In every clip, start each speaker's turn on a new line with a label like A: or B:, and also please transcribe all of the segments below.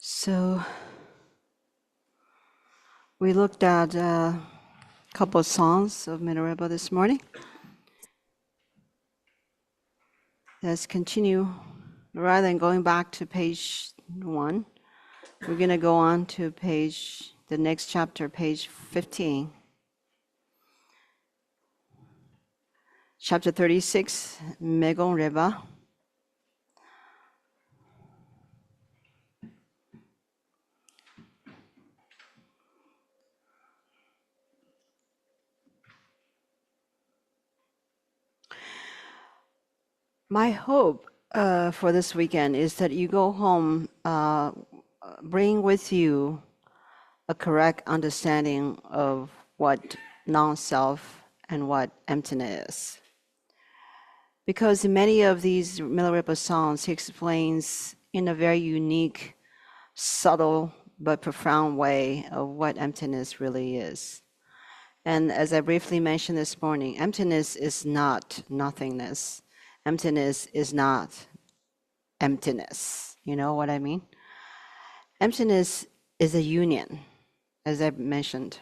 A: So we looked at a couple of songs of Milarepa this morning. Let's continue. Rather than going back to page 1, we're going to go on to the next chapter, page 15. Chapter 36, Milarepa. My hope for this weekend is that you go home, bring with you a correct understanding of what non-self and what emptiness is. Because in many of these Milarepa songs, he explains in a very unique, subtle, but profound way of what emptiness really is. And as I briefly mentioned this morning, emptiness is not nothingness. Emptiness is not emptiness. You know what I mean? Emptiness is a union, as I mentioned,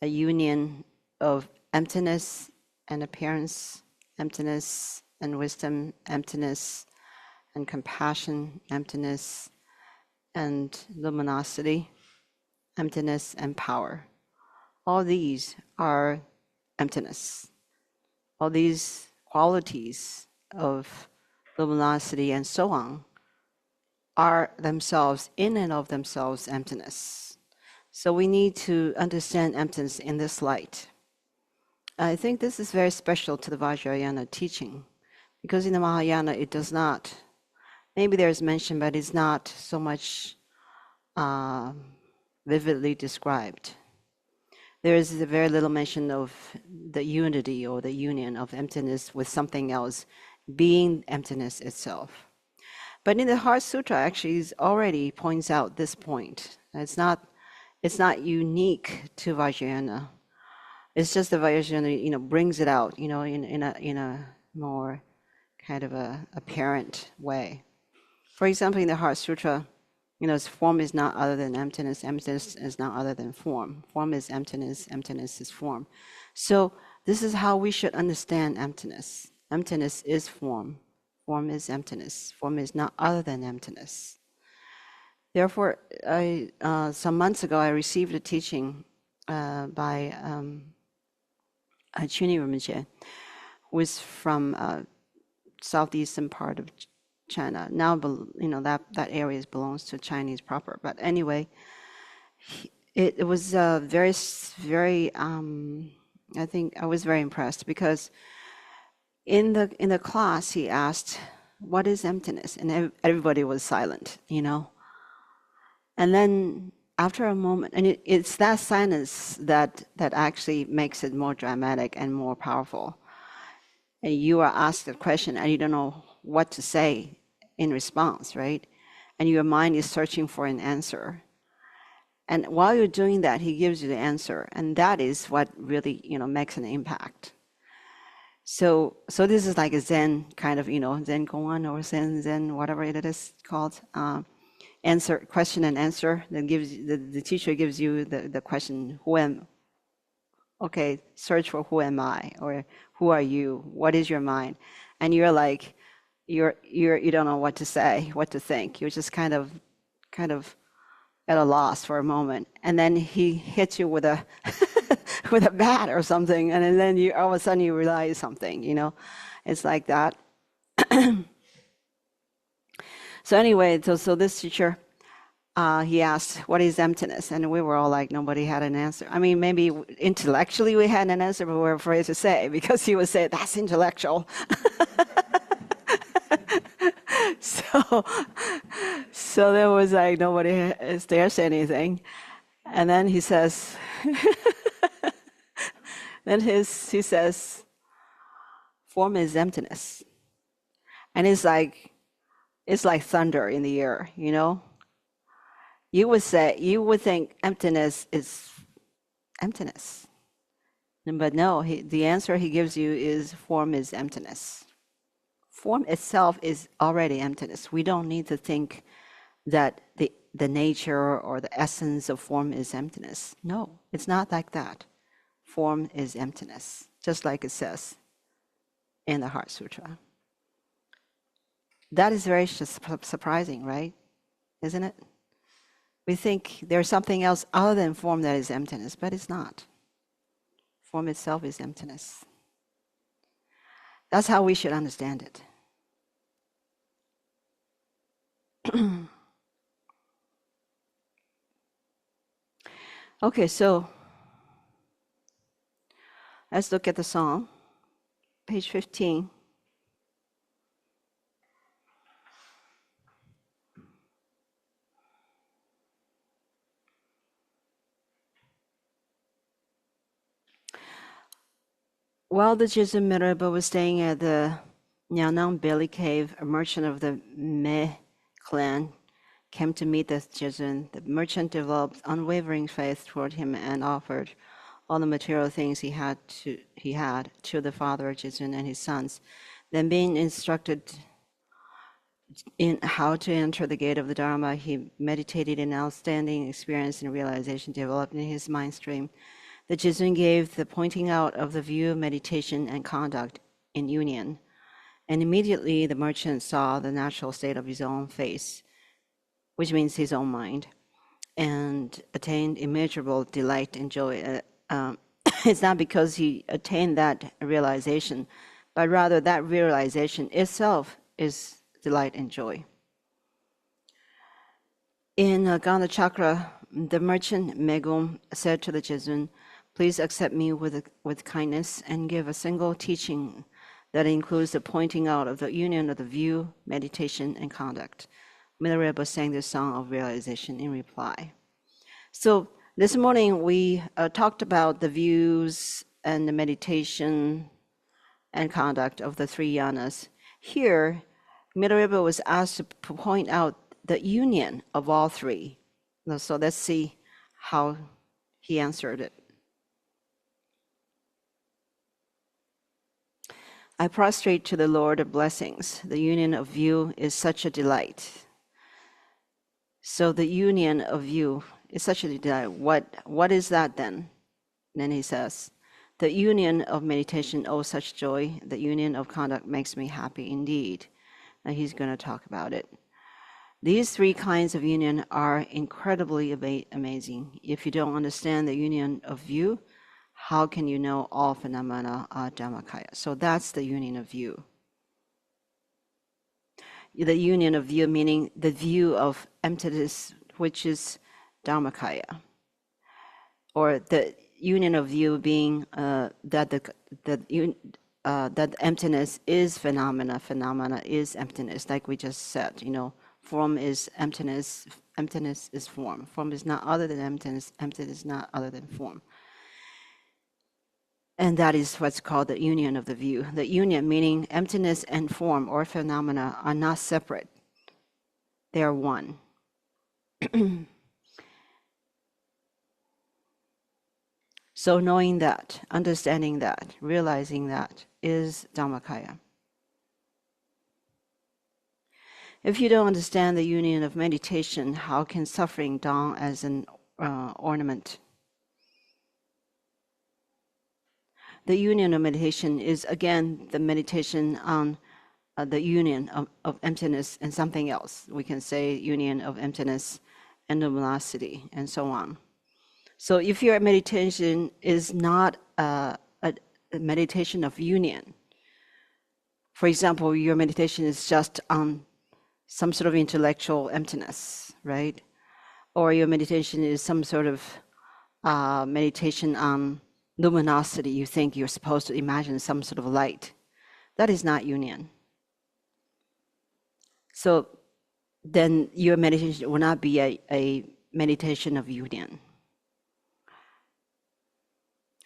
A: a union of emptiness and appearance, emptiness and wisdom, emptiness and compassion, emptiness and luminosity, emptiness and power. All these are emptiness. All these qualities of luminosity and so on are themselves, in and of themselves, emptiness. So we need to understand emptiness in this light. I think this is very special to the Vajrayana teaching, because in the Mahayana it does not, maybe there's mention, but it's not so much vividly described. There is very little mention of the unity or the union of emptiness with something else being emptiness itself. But in the Heart Sutra, actually, it already points out this point. It's not unique to Vajrayana. It's just the Vajrayana, brings it out, in a more kind of a apparent way. For example, in the Heart Sutra, form is not other than emptiness. Emptiness is not other than form. Form is emptiness. Emptiness is form. So this is how we should understand emptiness. Emptiness is form. Form is emptiness. Form is not other than emptiness. Therefore, some months ago, I received a teaching by Chuni Rinpoche, who is from southeastern part of China. Now, that area belongs to Chinese proper. But anyway, it was very, very. I think I was very impressed because in the class he asked, "What is emptiness?" And everybody was silent, And then after a moment, and it's that silence that actually makes it more dramatic and more powerful. And you are asked a question and you don't know what to say in response, right? And your mind is searching for an answer. And while you're doing that, he gives you the answer. And that is what really, makes an impact. So this is like a Zen kind of, Zen koan or Zen, whatever it is called, question and answer. That gives the teacher gives you the question, search for who am I, or who are you? What is your mind? And you're like, you don't know what to say, what to think. You're just kind of at a loss for a moment, and then he hits you with a with a bat or something, and then you all of a sudden you realize something. It's like that. So anyway, so this teacher, he asked, "What is emptiness?" And we were all like, nobody had an answer. I mean, maybe intellectually we had an answer, but we were afraid to say, because he would say, "That's intellectual." So there was like nobody dares say anything, and then he says, he says, "Form is emptiness," and it's like thunder in the air, You would think emptiness is emptiness, But no, the answer he gives you is form is emptiness. Form itself is already emptiness. We don't need to think that the nature or the essence of form is emptiness. No, it's not like that. Form is emptiness, just like it says in the Heart Sutra. That is very surprising, right? Isn't it? We think there's something else other than form that is emptiness, but it's not. Form itself is emptiness. That's how we should understand it. Okay, so let's look at the song, page 15. While the Jizun Milarepa was staying at the Nyanang Bailey Cave, a merchant of the Me clan came to meet the Jizun. The merchant developed unwavering faith toward him and offered all the material things he had to the father of Jizun and his sons. Then, being instructed in how to enter the gate of the Dharma, he meditated in outstanding experience and realization developed in his mind stream. The Jizun gave the pointing out of the view, meditation, and conduct in union. And immediately the merchant saw the natural state of his own face, which means his own mind, and attained immeasurable delight and joy. It's not because he attained that realization, but rather that realization itself is delight and joy. In Gandha Chakra, the merchant Megum said to the Jizun, "Please accept me with kindness and give a single teaching that includes the pointing out of the union of the view, meditation, and conduct." Milarepa sang this song of realization in reply. So this morning we talked about the views and the meditation and conduct of the three yanas. Here, Milarepa was asked to point out the union of all three. So let's see how he answered it. I prostrate to the Lord of blessings. The union of view is such a delight. So the union of view is such a delight. What is that then? Then he says, the union of meditation, oh such joy. The union of conduct makes me happy indeed. Now he's going to talk about it. These three kinds of union are incredibly amazing. If you don't understand the union of view, how can you know all phenomena are Dharmakaya? So that's the union of view. The union of view meaning the view of emptiness, which is Dharmakaya. Or the union of view being that emptiness is phenomena, phenomena is emptiness, like we just said, form is emptiness, emptiness is form. Form is not other than emptiness, emptiness is not other than form. And that is what's called the union of the view. The union meaning emptiness and form or phenomena are not separate. They are one. So knowing that, understanding that, realizing that is Dhammakaya. If you don't understand the union of meditation, how can suffering dawn as an ornament? The union of meditation is, again, the meditation on the union of emptiness and something else. We can say union of emptiness and luminosity and so on. So if your meditation is not a meditation of union, for example, your meditation is just on some sort of intellectual emptiness, right? Or your meditation is some sort of meditation on luminosity. You think you're supposed to imagine some sort of light. That is not union. So then your meditation will not be a meditation of union.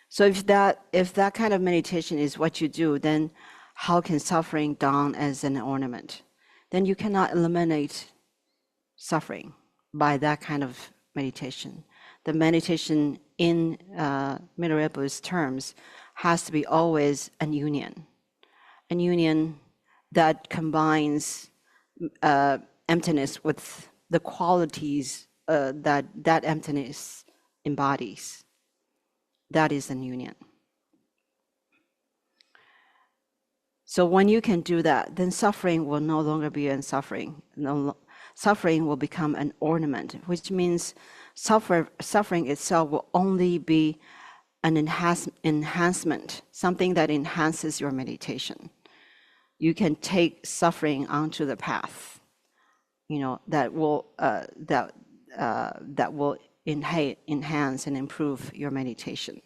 A: So if that kind of meditation is what you do, then how can suffering dawn as an ornament? Then you cannot eliminate suffering by that kind of meditation. the meditation in Milarepa's terms has to be always an union that combines emptiness with the qualities that emptiness embodies. That is an union. So when you can do that, then suffering will no longer be an suffering. Suffering will become an ornament, which means suffering itself will only be an enhancement, something that enhances your meditation. You can take suffering onto the path, that will enhance and improve your meditation.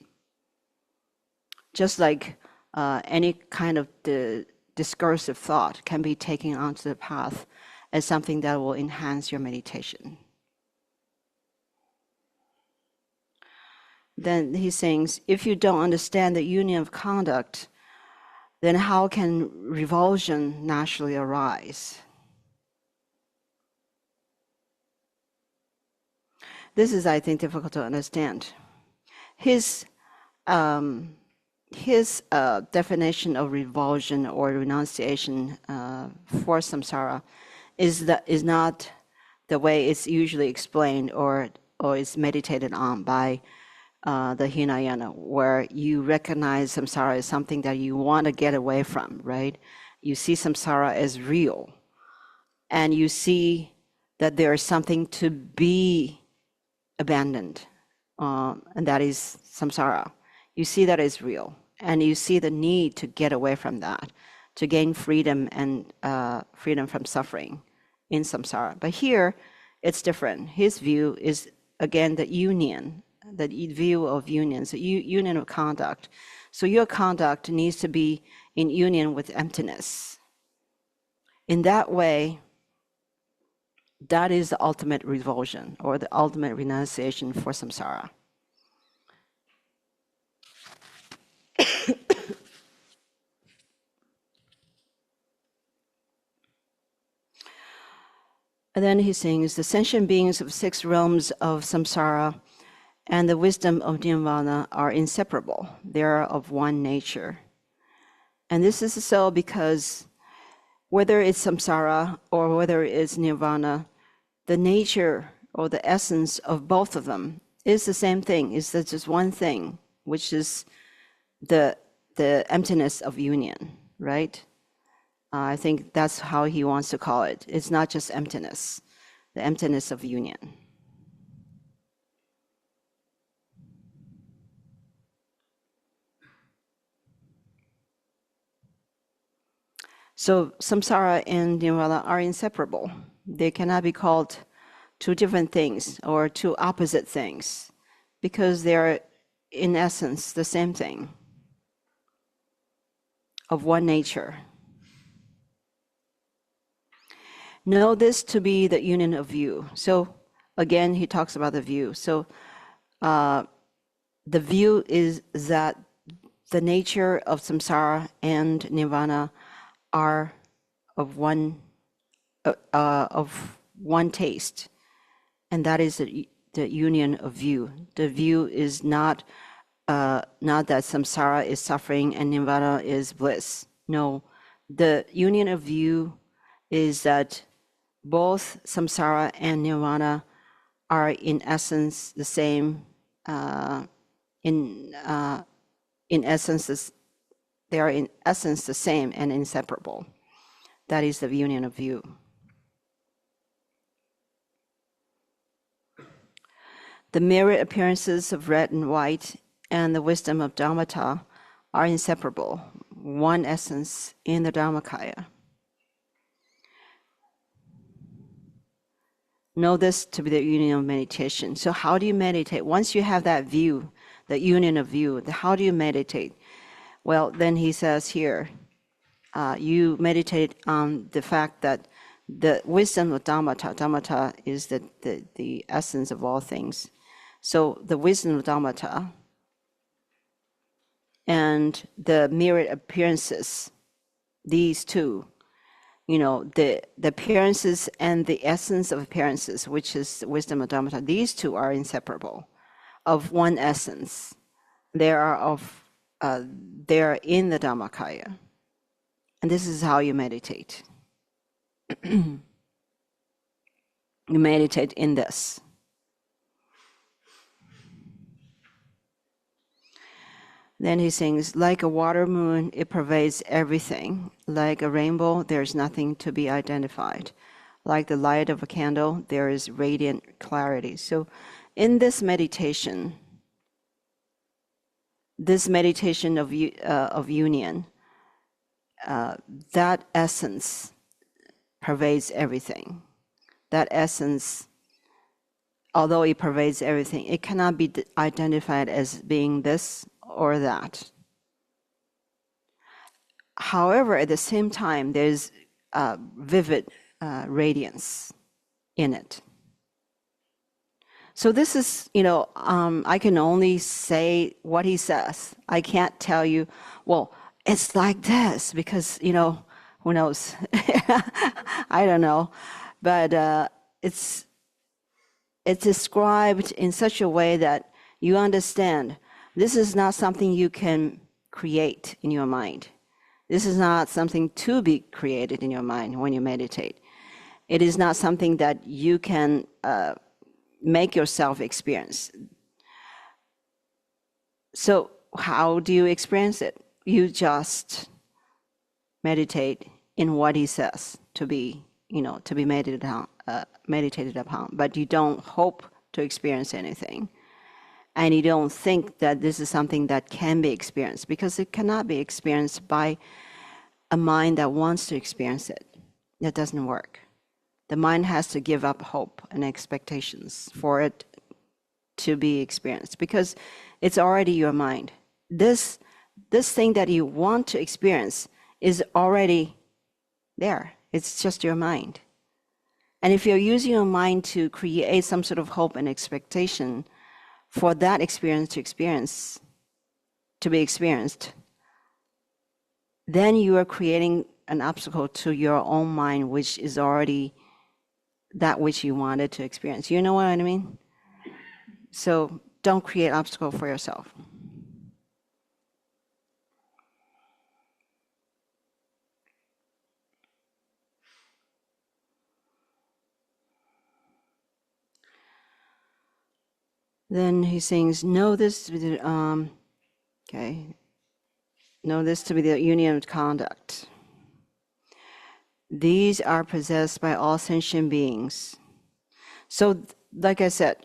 A: Just like any kind of the discursive thought can be taken onto the path as something that will enhance your meditation. Then he sings, if you don't understand the union of conduct, then how can revulsion naturally arise? This is, I think, difficult to understand. His definition of revulsion or renunciation for samsara is not the way it's usually explained or is meditated on by the Hinayana, where you recognize samsara as something that you want to get away from, right? You see samsara as real, and you see that there is something to be abandoned, and that is samsara. You see that as real, and you see the need to get away from that, to gain freedom and freedom from suffering in samsara. But here, it's different. His view is, again, the union, the view of unions, the union of conduct. So your conduct needs to be in union with emptiness. In that way, that is the ultimate revulsion or the ultimate renunciation for samsara. And then he sings, the sentient beings of 6 realms of samsara and the wisdom of nirvana are inseparable. They are of one nature. And this is so because whether it's samsara or whether it's nirvana, the nature or the essence of both of them is the same thing. It's just one thing, which is the emptiness of union, right? I think that's how he wants to call it. It's not just emptiness, the emptiness of union. So samsara and nirvana are inseparable. They cannot be called two different things or two opposite things because they are in essence the same thing, of one nature. Know this to be the union of view. So again, he talks about the view. So the view is that the nature of samsara and nirvana are of one taste, and that is the union of view. The view is not that samsara is suffering and nirvana is bliss. No, the union of view is that both samsara and nirvana are in essence the same. In essence, they are in essence the same and inseparable. That is the union of view. The mirror appearances of red and white and the wisdom of Dhammata are inseparable, one essence in the Dhammakaya. Know this to be the union of meditation. So how do you meditate? Once you have that view, the union of view, how do you meditate? Well, then he says here, you meditate on the fact that the wisdom of Dhammata is the essence of all things. So the wisdom of Dhammata and the mirrored appearances, these two, the appearances and the essence of appearances, which is the wisdom of Dhammata, these two are inseparable. of one essence. They are of they are in the Dhammakaya. And this is how you meditate. You meditate in this. Then he sings, like a water moon, it pervades everything. Like a rainbow, there's nothing to be identified. Like the light of a candle, there is radiant clarity. So in this meditation of union, that essence pervades everything. That essence, although it pervades everything, it cannot be identified as being this or that. However, at the same time, there's vivid radiance in it. So this is, I can only say what he says. I can't tell you, well, it's like this, because, who knows? I don't know. But it's described in such a way that you understand this is not something you can create in your mind. This is not something to be created in your mind when you meditate. It is not something that you can make yourself experience. So how do you experience it? You just meditate in what he says to be meditated upon. But you don't hope to experience anything. And you don't think that this is something that can be experienced, because it cannot be experienced by a mind that wants to experience it. That doesn't work. The mind has to give up hope and expectations for it to be experienced, because it's already your mind. This thing that you want to experience is already there. It's just your mind. And if you're using your mind to create some sort of hope and expectation for that experience to be experienced, then you are creating an obstacle to your own mind, which is already that which you wanted to experience. You know what I mean? So don't create obstacle for yourself. Then he sings, know this to be the, know this to be the union of conduct. These are possessed by all sentient beings. So, like I said,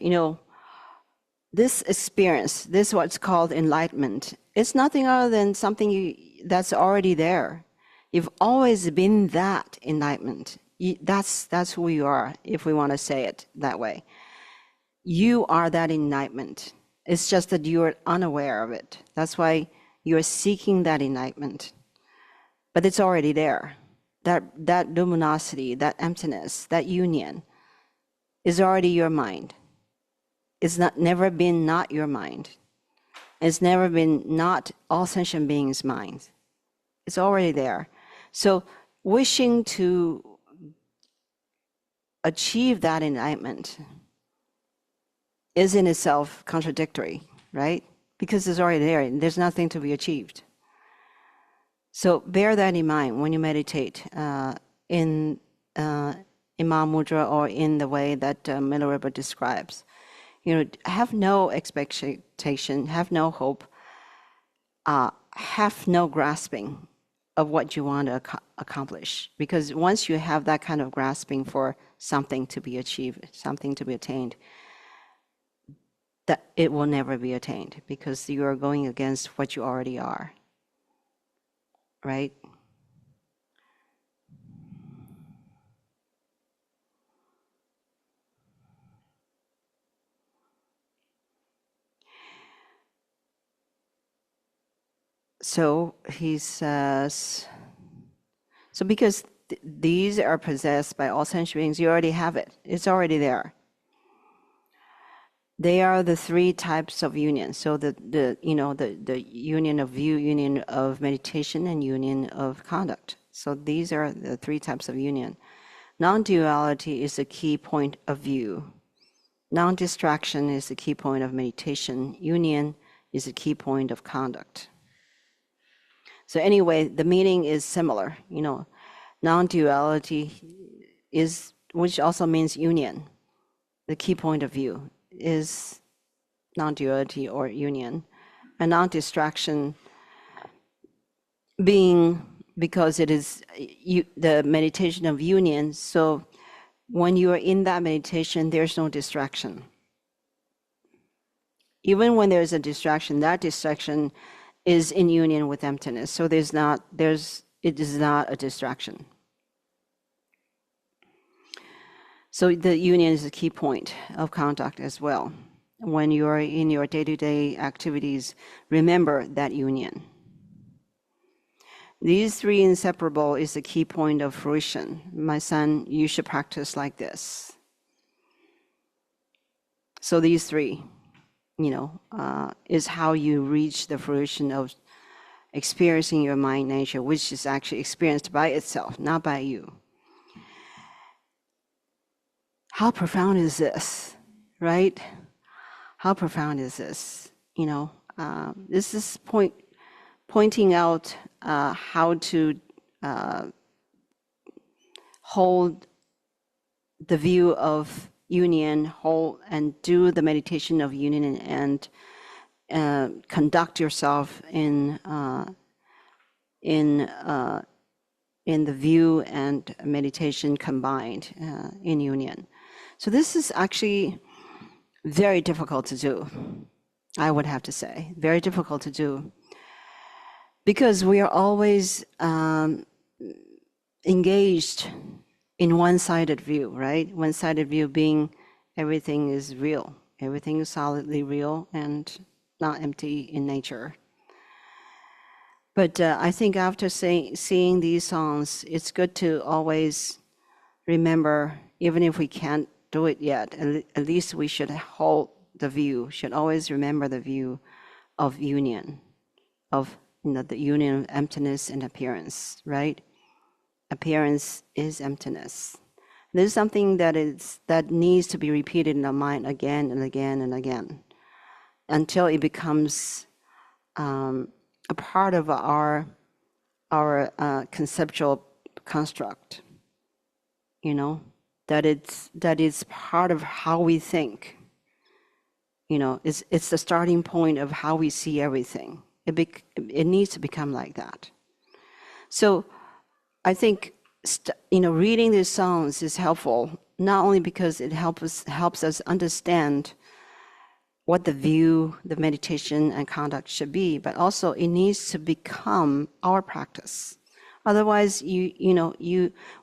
A: this experience, this what's called enlightenment, it's nothing other than something that's already there. You've always been that enlightenment. That's who you are, if we want to say it that way. You are that enlightenment. It's just that you're unaware of it. That's why you're seeking that enlightenment. But it's already there. That luminosity, that emptiness, that union is already your mind. It's never been not your mind. It's never been not all sentient beings' minds. It's already there. So wishing to achieve that enlightenment is in itself contradictory, right? Because it's already there, and there's nothing to be achieved. So bear that in mind when you meditate in Mahamudra, or in the way that Milarepa describes. Have no expectation, have no hope, have no grasping of what you want to accomplish. Because once you have that kind of grasping for something to be achieved, something to be attained, that it will never be attained, because you are going against what you already are, right? So he says, so because these are possessed by all sentient beings, you already have it. It's already there. They are the three types of union. So the union of view, union of meditation, and union of conduct. So these are the three types of union. Non-duality is a key point of view. Non-distraction is the key point of meditation. Union is the key point of conduct. So anyway, the meaning is similar. Non-duality is, which also means union. The key point of view is non-duality or union. And non-distraction being because it is the meditation of union. So when you are in that meditation, there's no distraction. Even when there's a distraction, that distraction is in union with emptiness. So it is not a distraction. So the union is a key point of conduct as well. When you are in your day-to-day activities, remember that union. These three inseparable is the key point of fruition. My son, you should practice like this. So these three, is how you reach the fruition of experiencing your mind nature, which is actually experienced by itself, not by you. How profound is this, right? How profound is this? This is pointing out how to hold the view of union, hold and do the meditation of union, and conduct yourself in the view and meditation combined in union. So this is actually very difficult to do, I would have to say. Very difficult to do. Because we are always engaged in one-sided view, right? One-sided view being everything is real. Everything is solidly real and not empty in nature. But I think after seeing these songs, it's good to always remember, even if we can't do it yet, at least we should hold the view, should always remember the view of union, of the union of emptiness and appearance, right? Appearance is emptiness. This is something that needs to be repeated in our mind again and again and again, until it becomes a part of our conceptual construct. That it's part of how we think. It's the starting point of how we see everything. It needs to become like that. So I think reading these songs is helpful, not only because it helps us understand what the view, the meditation and conduct should be, but also it needs to become our practice. Otherwise, we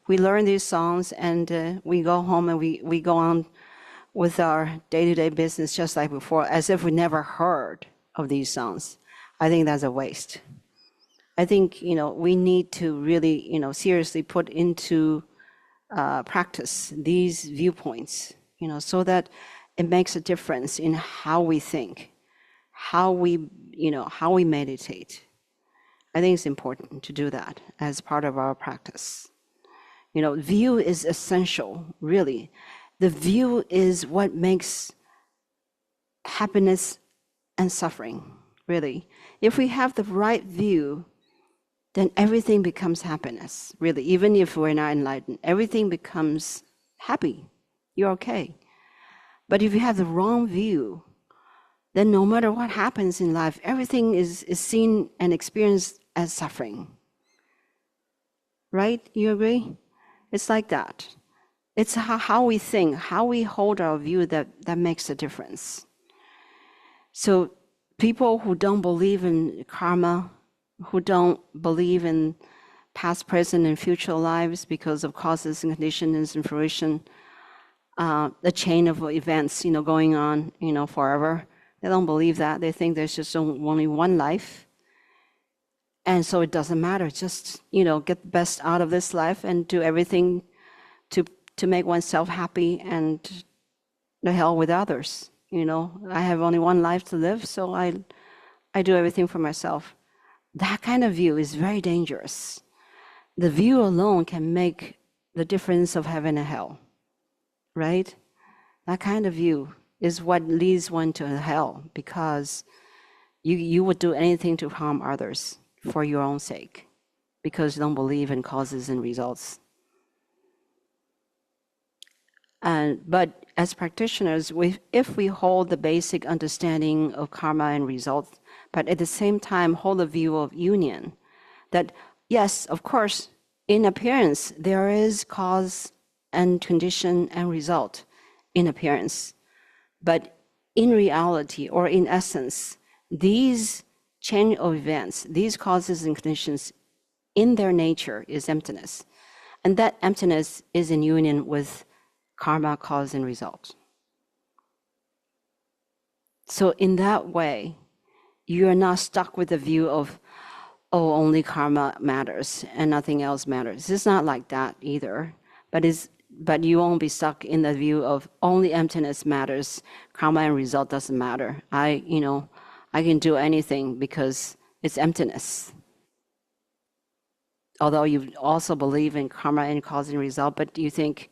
A: learn these songs and we go home and we go on with our day-to-day business just like before, as if we never heard of these songs. I think that's a waste. I think we need to really seriously put into practice these viewpoints, so that it makes a difference in how we think, how we meditate. I think it's important to do that as part of our practice. View is essential, really. The view is what makes happiness and suffering, really. If we have the right view, then everything becomes happiness, really. Even if we're not enlightened, everything becomes happy. You're okay. But if you have the wrong view, then no matter what happens in life, everything is seen and experienced as suffering. Right? You agree? It's like that. It's how we think, how we hold our view that makes a difference. So people who don't believe in karma, who don't believe in past, present, and future lives because of causes and conditions and fruition, the chain of events, going on, forever. They don't believe that. They think there's just only one life. And so it doesn't matter. Just, get the best out of this life and do everything to make oneself happy and the hell with others. I have only one life to live, so I do everything for myself. That kind of view is very dangerous. The view alone can make the difference of heaven and hell, right? That kind of view is what leads one to hell, because you would do anything to harm others for your own sake, because you don't believe in causes and results. But as practitioners, if we hold the basic understanding of karma and results, but at the same time hold the view of union, that yes, of course, in appearance, there is cause and condition and result in appearance. But in reality, or in essence, these chain of events, these causes and conditions, in their nature is emptiness. And that emptiness is in union with karma, cause and result. So in that way, you are not stuck with the view of, oh, only karma matters and nothing else matters. It's not like that either. But you won't be stuck in the view of only emptiness matters, karma and result doesn't matter. I can do anything because it's emptiness. Although you also believe in karma and cause and result, but you think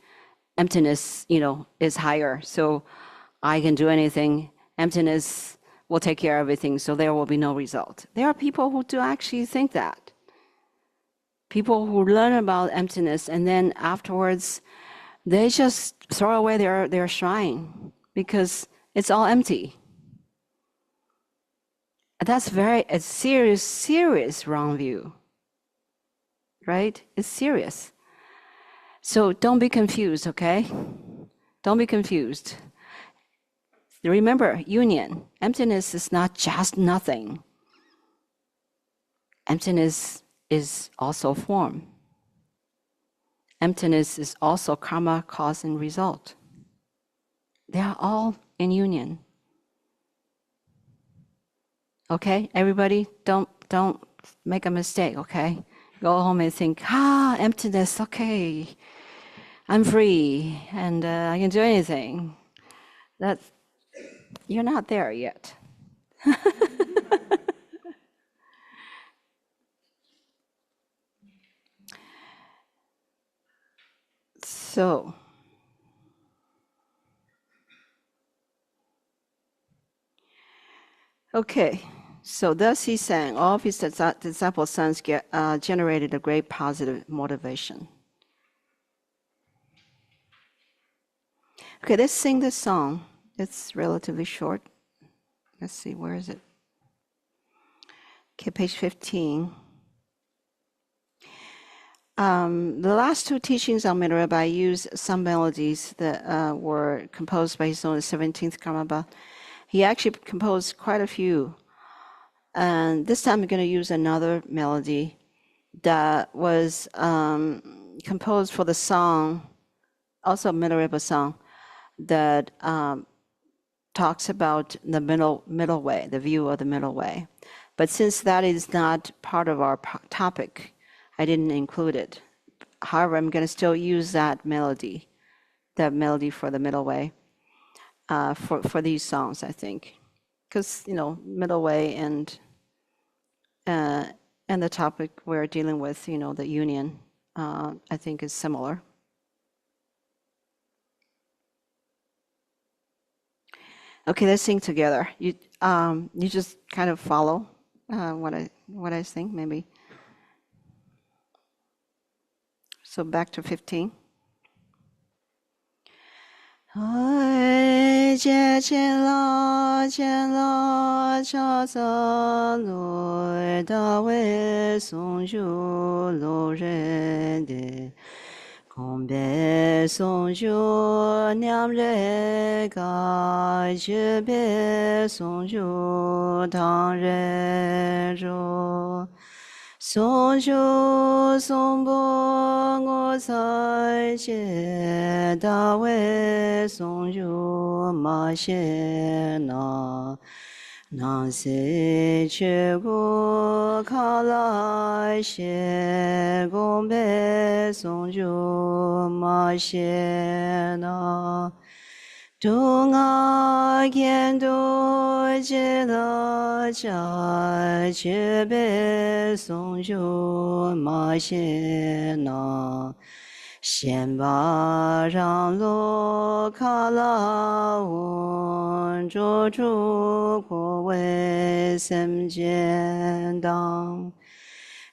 A: emptiness, is higher. So I can do anything. Emptiness will take care of everything, so there will be no result. There are people who do actually think that. People who learn about emptiness and then afterwards, they just throw away their shrine because it's all empty. That's a serious wrong view, right? It's serious. So don't be confused, okay? Don't be confused. Remember, union. Emptiness is not just nothing. Emptiness is also form. Emptiness is also karma, cause, and result. They are all in union. Okay, everybody, don't make a mistake, okay? Go home and think, emptiness, okay. I'm free, and I can do anything. You're not there yet. So, okay. So thus he sang, all of his disciples' sons generated a great positive motivation. Okay, let's sing this song. It's relatively short. Let's see, where is it? Okay, page 15. The last two teachings on Milarepa, I used some melodies that were composed by his own 17th Karmapa. He actually composed quite a few. And this time I'm going to use another melody that was composed for the song, also a Milarepa song, that talks about the middle way, the view of the middle way. But since that is not part of our topic, I didn't include it. However, I'm going to still use that melody for the middle way, for these songs, I think. Because, middle way and the topic we're dealing with, the union, I think is similar. Okay, let's sing together. You just kind of follow what I sing, maybe. So back to 15. Gombe songju nyam re ga jebe songju dang re ro songju songbo ngo sai che da we songju ma she na Nang se che gu ka la she gong be song ju ma she na du nga gen du je la cha che be song ju ma she na 显巴让罗卡拉文卓诸国为僧见当。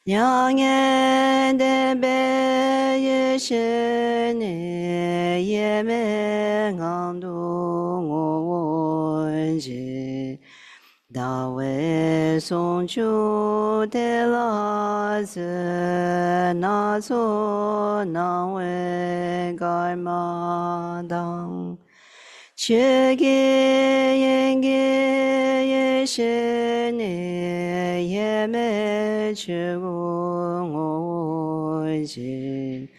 A: 两眼的白夜是你也没昂度我问知，大卫送出的拉子那座那位该马当。却给人给也是你也没去过我知，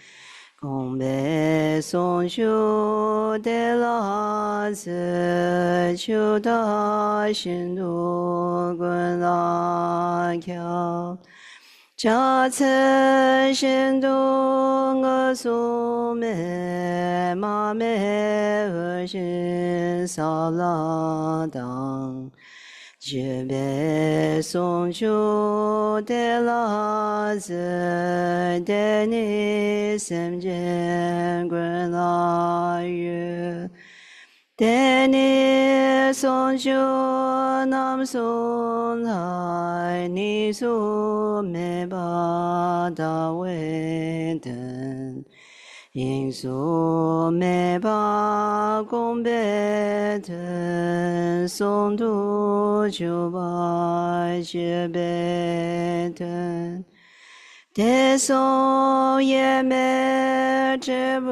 A: 公北送出的拉子，就到新都滚拉桥。这次新都我苏梅马梅和心萨拉当，绝别送出的拉子，带你心间滚拉月。带你送去南送来，你苏梅巴达维登，因苏梅巴贡贝登，送度九百绝贝登。得送也没这不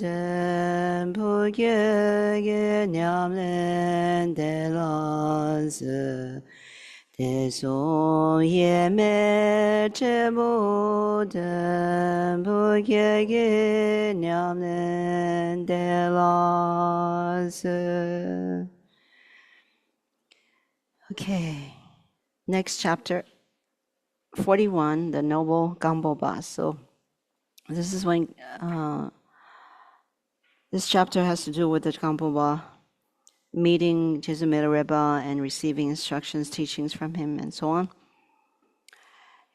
A: 得不给娘们的老子，得送也没这不得不给娘们的老子。Okay, next chapter. 41, the noble Gamboba. So this is when this chapter has to do with the Gamboba meeting Jesus Milarepa and receiving instructions, teachings from him, and so on.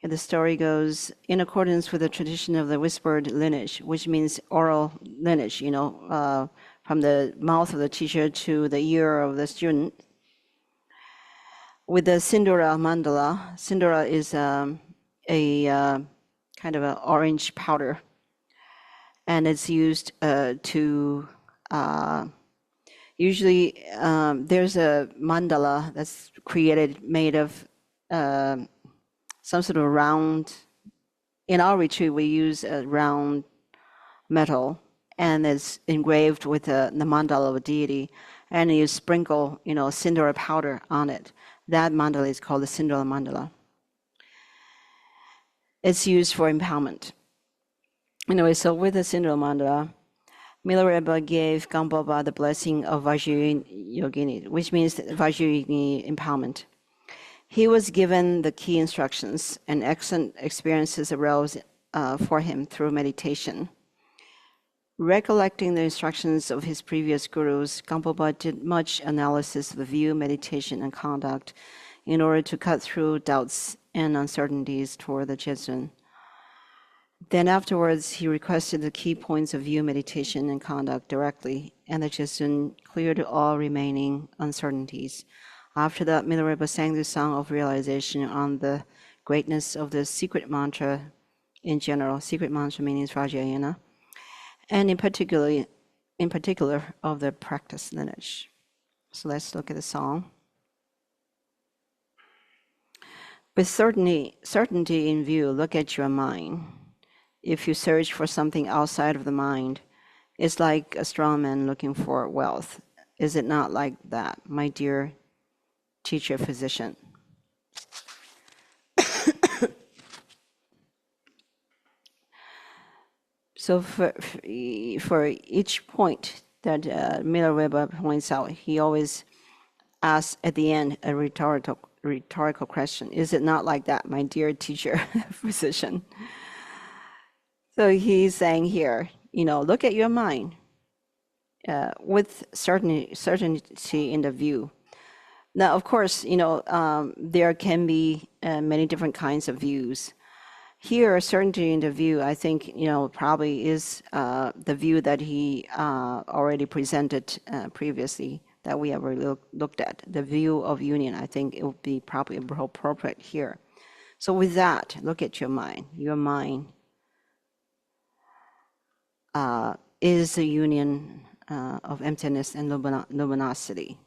A: And the story goes, in accordance with the tradition of the whispered lineage, which means oral lineage, from the mouth of the teacher to the ear of the student. With the Sindura mandala, Sindura is a kind of an orange powder, and it's used to usually there's a mandala that's created made of some sort of round. In our retreat, we use a round metal, and it's engraved with the mandala of a deity, and you sprinkle, Sindura powder on it. That mandala is called the Sindula mandala. It's used for empowerment. Anyway, so with the Sindula mandala, Milarepa gave Gamboba the blessing of Vajra Yogini, which means Vajra Yogini empowerment. He was given the key instructions, and excellent experiences arose for him through meditation. Recollecting the instructions of his previous gurus, Gamboba did much analysis of the view, meditation, and conduct in order to cut through doubts and uncertainties toward the Jetsun. Then afterwards, he requested the key points of view, meditation, and conduct directly, and the Jetsun cleared all remaining uncertainties. After that, Milarepa sang the song of realization on the greatness of the secret mantra in general. Secret mantra meaning Vajrayana. And in particular of the practice lineage. So let's look at the song. With certainty in view, look at your mind. If you search for something outside of the mind, it's like a strong man looking for wealth. Is it not like that, my dear teacher physician? So for each point that Milarepa points out, he always asks at the end a rhetorical question. Is it not like that, my dear teacher physician? So he's saying here, look at your mind with certainty in the view. Now, of course, there can be many different kinds of views. Here, certainty in the view, I think, probably is the view that he already presented previously that we have already looked at. The view of union, I think it would be probably appropriate here. So with that, look at your mind. Your mind is the union of emptiness and luminosity.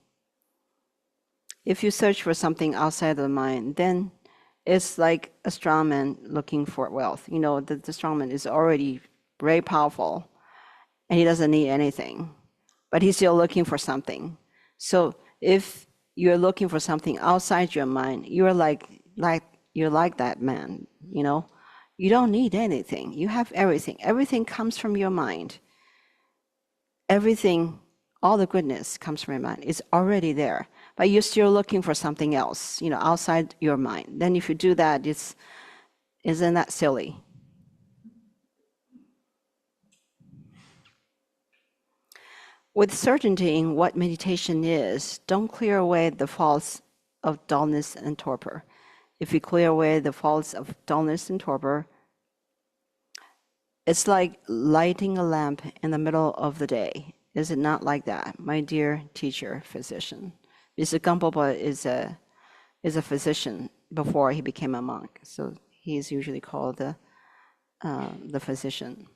A: If you search for something outside of the mind, then it's like a strongman looking for wealth. The strongman is already very powerful and he doesn't need anything, but he's still looking for something. So if you're looking for something outside your mind, you're like that man, You don't need anything. You have everything. Everything comes from your mind. Everything, all the goodness comes from your mind. It's already there. But you're still looking for something else, outside your mind. Then if you do that, isn't that silly? With certainty in what meditation is, don't clear away the faults of dullness and torpor. If you clear away the faults of dullness and torpor, it's like lighting a lamp in the middle of the day. Is it not like that, my dear teacher, physician? Mr. Gampopa is a physician before he became a monk, so he is usually called the physician.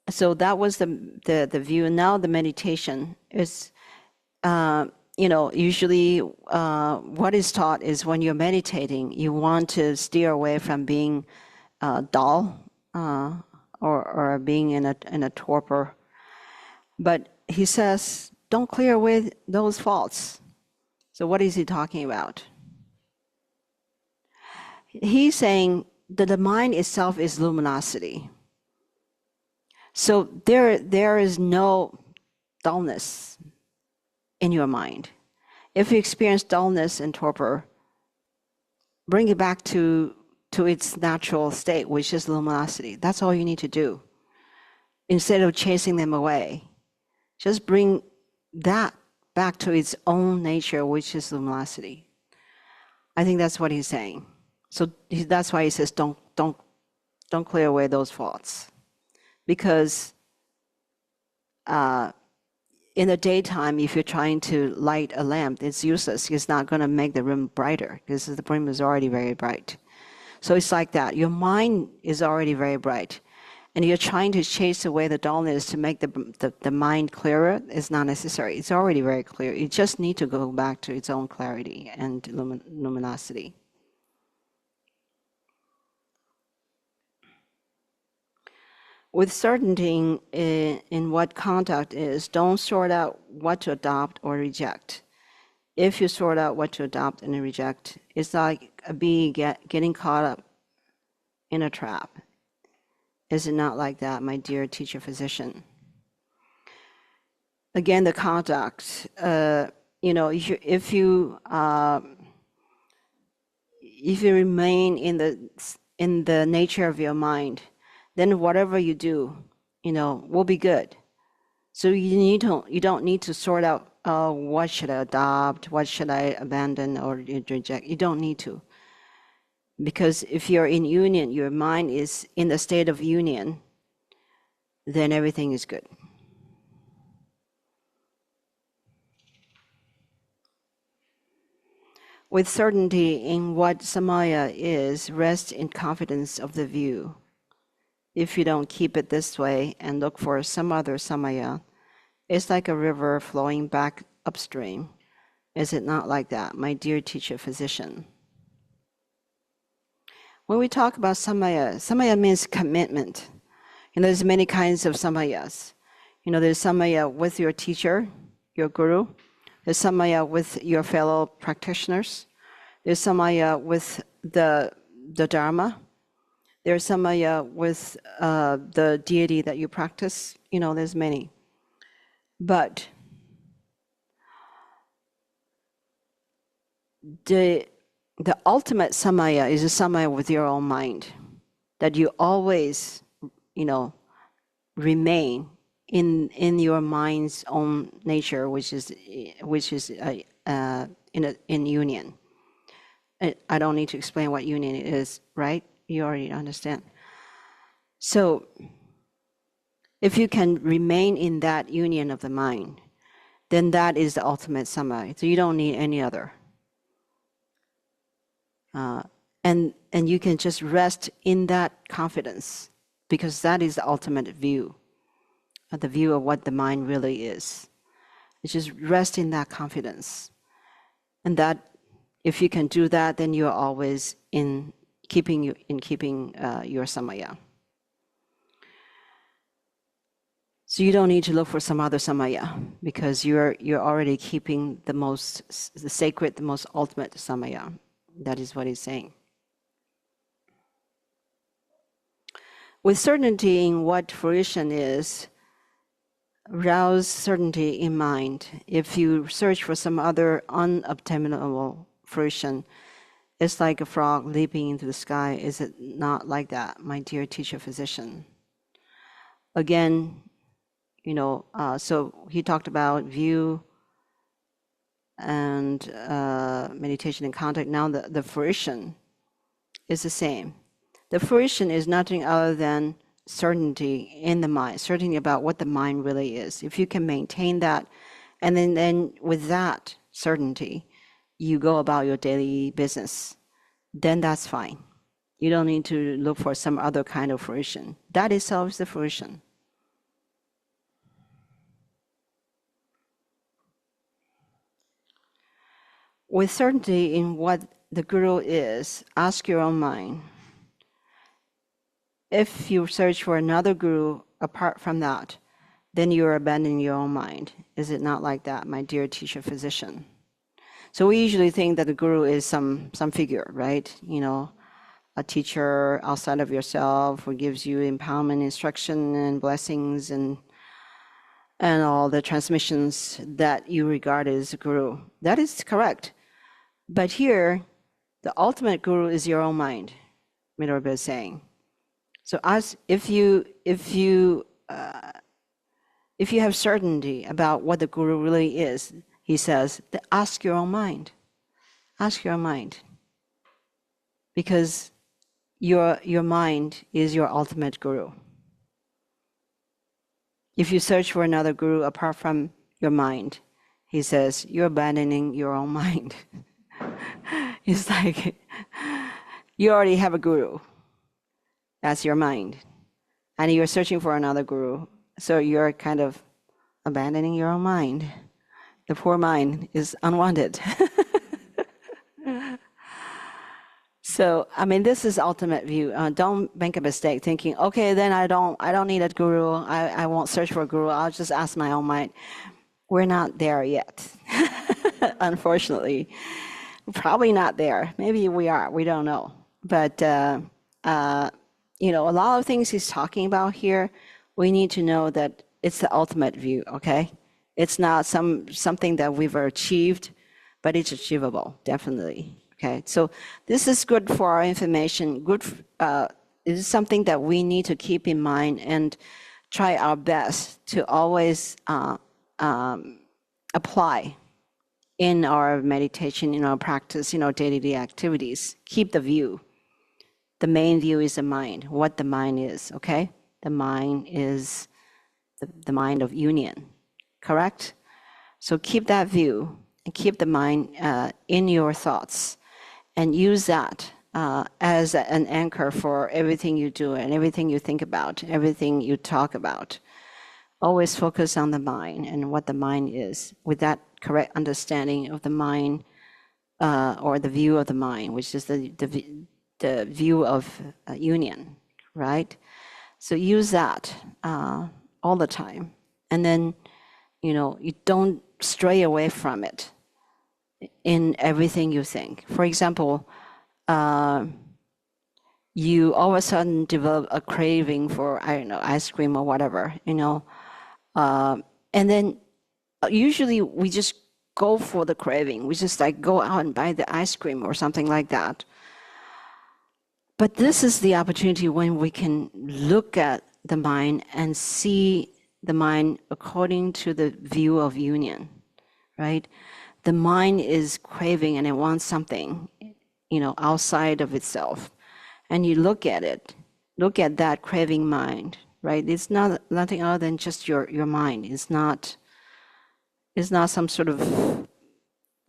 A: So that was the view. Now the meditation is, usually what is taught is when you're meditating, you want to steer away from being dull or being in a torpor. But he says, don't clear away those faults. So what is he talking about? He's saying that the mind itself is luminosity. So there is no dullness in your mind. If you experience dullness and torpor, bring it back to its natural state, which is luminosity. That's all you need to do. Instead of chasing them away, just bring that back to its own nature, which is luminosity. I think that's what he's saying. So that's why he says, don't clear away those faults. Because in the daytime, if you're trying to light a lamp, it's useless. It's not going to make the room brighter because the room is already very bright. So it's like that. Your mind is already very bright. And you're trying to chase away the dullness to make the mind clearer. It's not necessary. It's already very clear. You just need to go back to its own clarity and luminosity. With certainty in what conduct is, don't sort out what to adopt or reject. If you sort out what to adopt and reject, it's like a bee getting caught up in a trap. Is it not like that, my dear teacher physician? Again, the conduct. If you remain in the nature of your mind, then whatever you do, will be good. So you don't need to sort out, what should I adopt, what should I abandon or reject. You don't need to. Because if you're in union, your mind is in the state of union, then everything is good. With certainty in what samaya is, rest in confidence of the view. If you don't keep it this way and look for some other samaya, it's like a river flowing back upstream. Is it not like that, my dear teacher physician? When we talk about samaya means commitment. There's many kinds of samayas. There's samaya with your teacher, your guru. There's samaya with your fellow practitioners. There's samaya with the Dharma. There's samaya with the deity that you practice. There's many. But the ultimate samaya is a samaya with your own mind, that you always, remain in your mind's own nature, which is in union. I don't need to explain what union is, right? You already understand. So if you can remain in that union of the mind, then that is the ultimate samadhi. So you don't need any other. And you can just rest in that confidence, because that is the ultimate view, the view of what the mind really is. It's just rest in that confidence. And that, if you can do that, then you're always in keeping your samaya. So you don't need to look for some other samaya, because you're already keeping the sacred, the most ultimate samaya. That is what he's saying. With certainty in what fruition is, rouse certainty in mind. If you search for some other unobtainable fruition, it's like a frog leaping into the sky. Is it not like that, my dear teacher physician? Again, so he talked about view and meditation and contact. Now the fruition is the same. The fruition is nothing other than certainty in the mind, certainty about what the mind really is. If you can maintain that, and then with that certainty, you go about your daily business, then that's fine. You don't need to look for some other kind of fruition. That itself is the fruition. With certainty in what the Guru is, ask your own mind. If you search for another Guru apart from that, then you're abandoning your own mind. Is it not like that, my dear teacher physician? So we usually think that the Guru is some figure, right? A teacher outside of yourself who gives you empowerment, instruction, and blessings, and all the transmissions that you regard as a Guru. That is correct. But here, the ultimate Guru is your own mind, Milarepa is saying. So if you have certainty about what the Guru really is, he says, ask your own mind. Ask your own mind. Because your mind is your ultimate Guru. If you search for another Guru apart from your mind, he says, you're abandoning your own mind. It's like, you already have a Guru. That's your mind. And you're searching for another Guru. So you're kind of abandoning your own mind. The poor mind is unwanted. So, this is ultimate view. Don't make a mistake thinking, okay, then I don't need a Guru. I won't search for a Guru. I'll just ask my own mind. We're not there yet. Unfortunately. Probably not there. Maybe we are. We don't know. But, a lot of things he's talking about here, we need to know that it's the ultimate view, okay? It's not something that we've achieved, but it's achievable, definitely. Okay, so this is good for our information. This is something that we need to keep in mind and try our best to always apply in our meditation, in our practice, in our daily activities. Keep the view. The main view is the mind, what the mind is, okay? The mind is the mind of union, correct? So keep that view and keep the mind in your thoughts and use that as an anchor for everything you do and everything you think about, everything you talk about. Always focus on the mind and what the mind is with that correct understanding of the mind or the view of the mind, which is the view of union, right? So use that all the time. And then, you don't stray away from it in everything you think. For example, you all of a sudden develop a craving for, ice cream or whatever, and then usually we just go for the craving. We just go out and buy the ice cream or something like that. But this is the opportunity when we can look at the mind and see the mind according to the view of union, right? The mind is craving and it wants something. outside of itself, and you look at it, look at that craving mind, right? It's nothing other than just your mind. It's not some sort of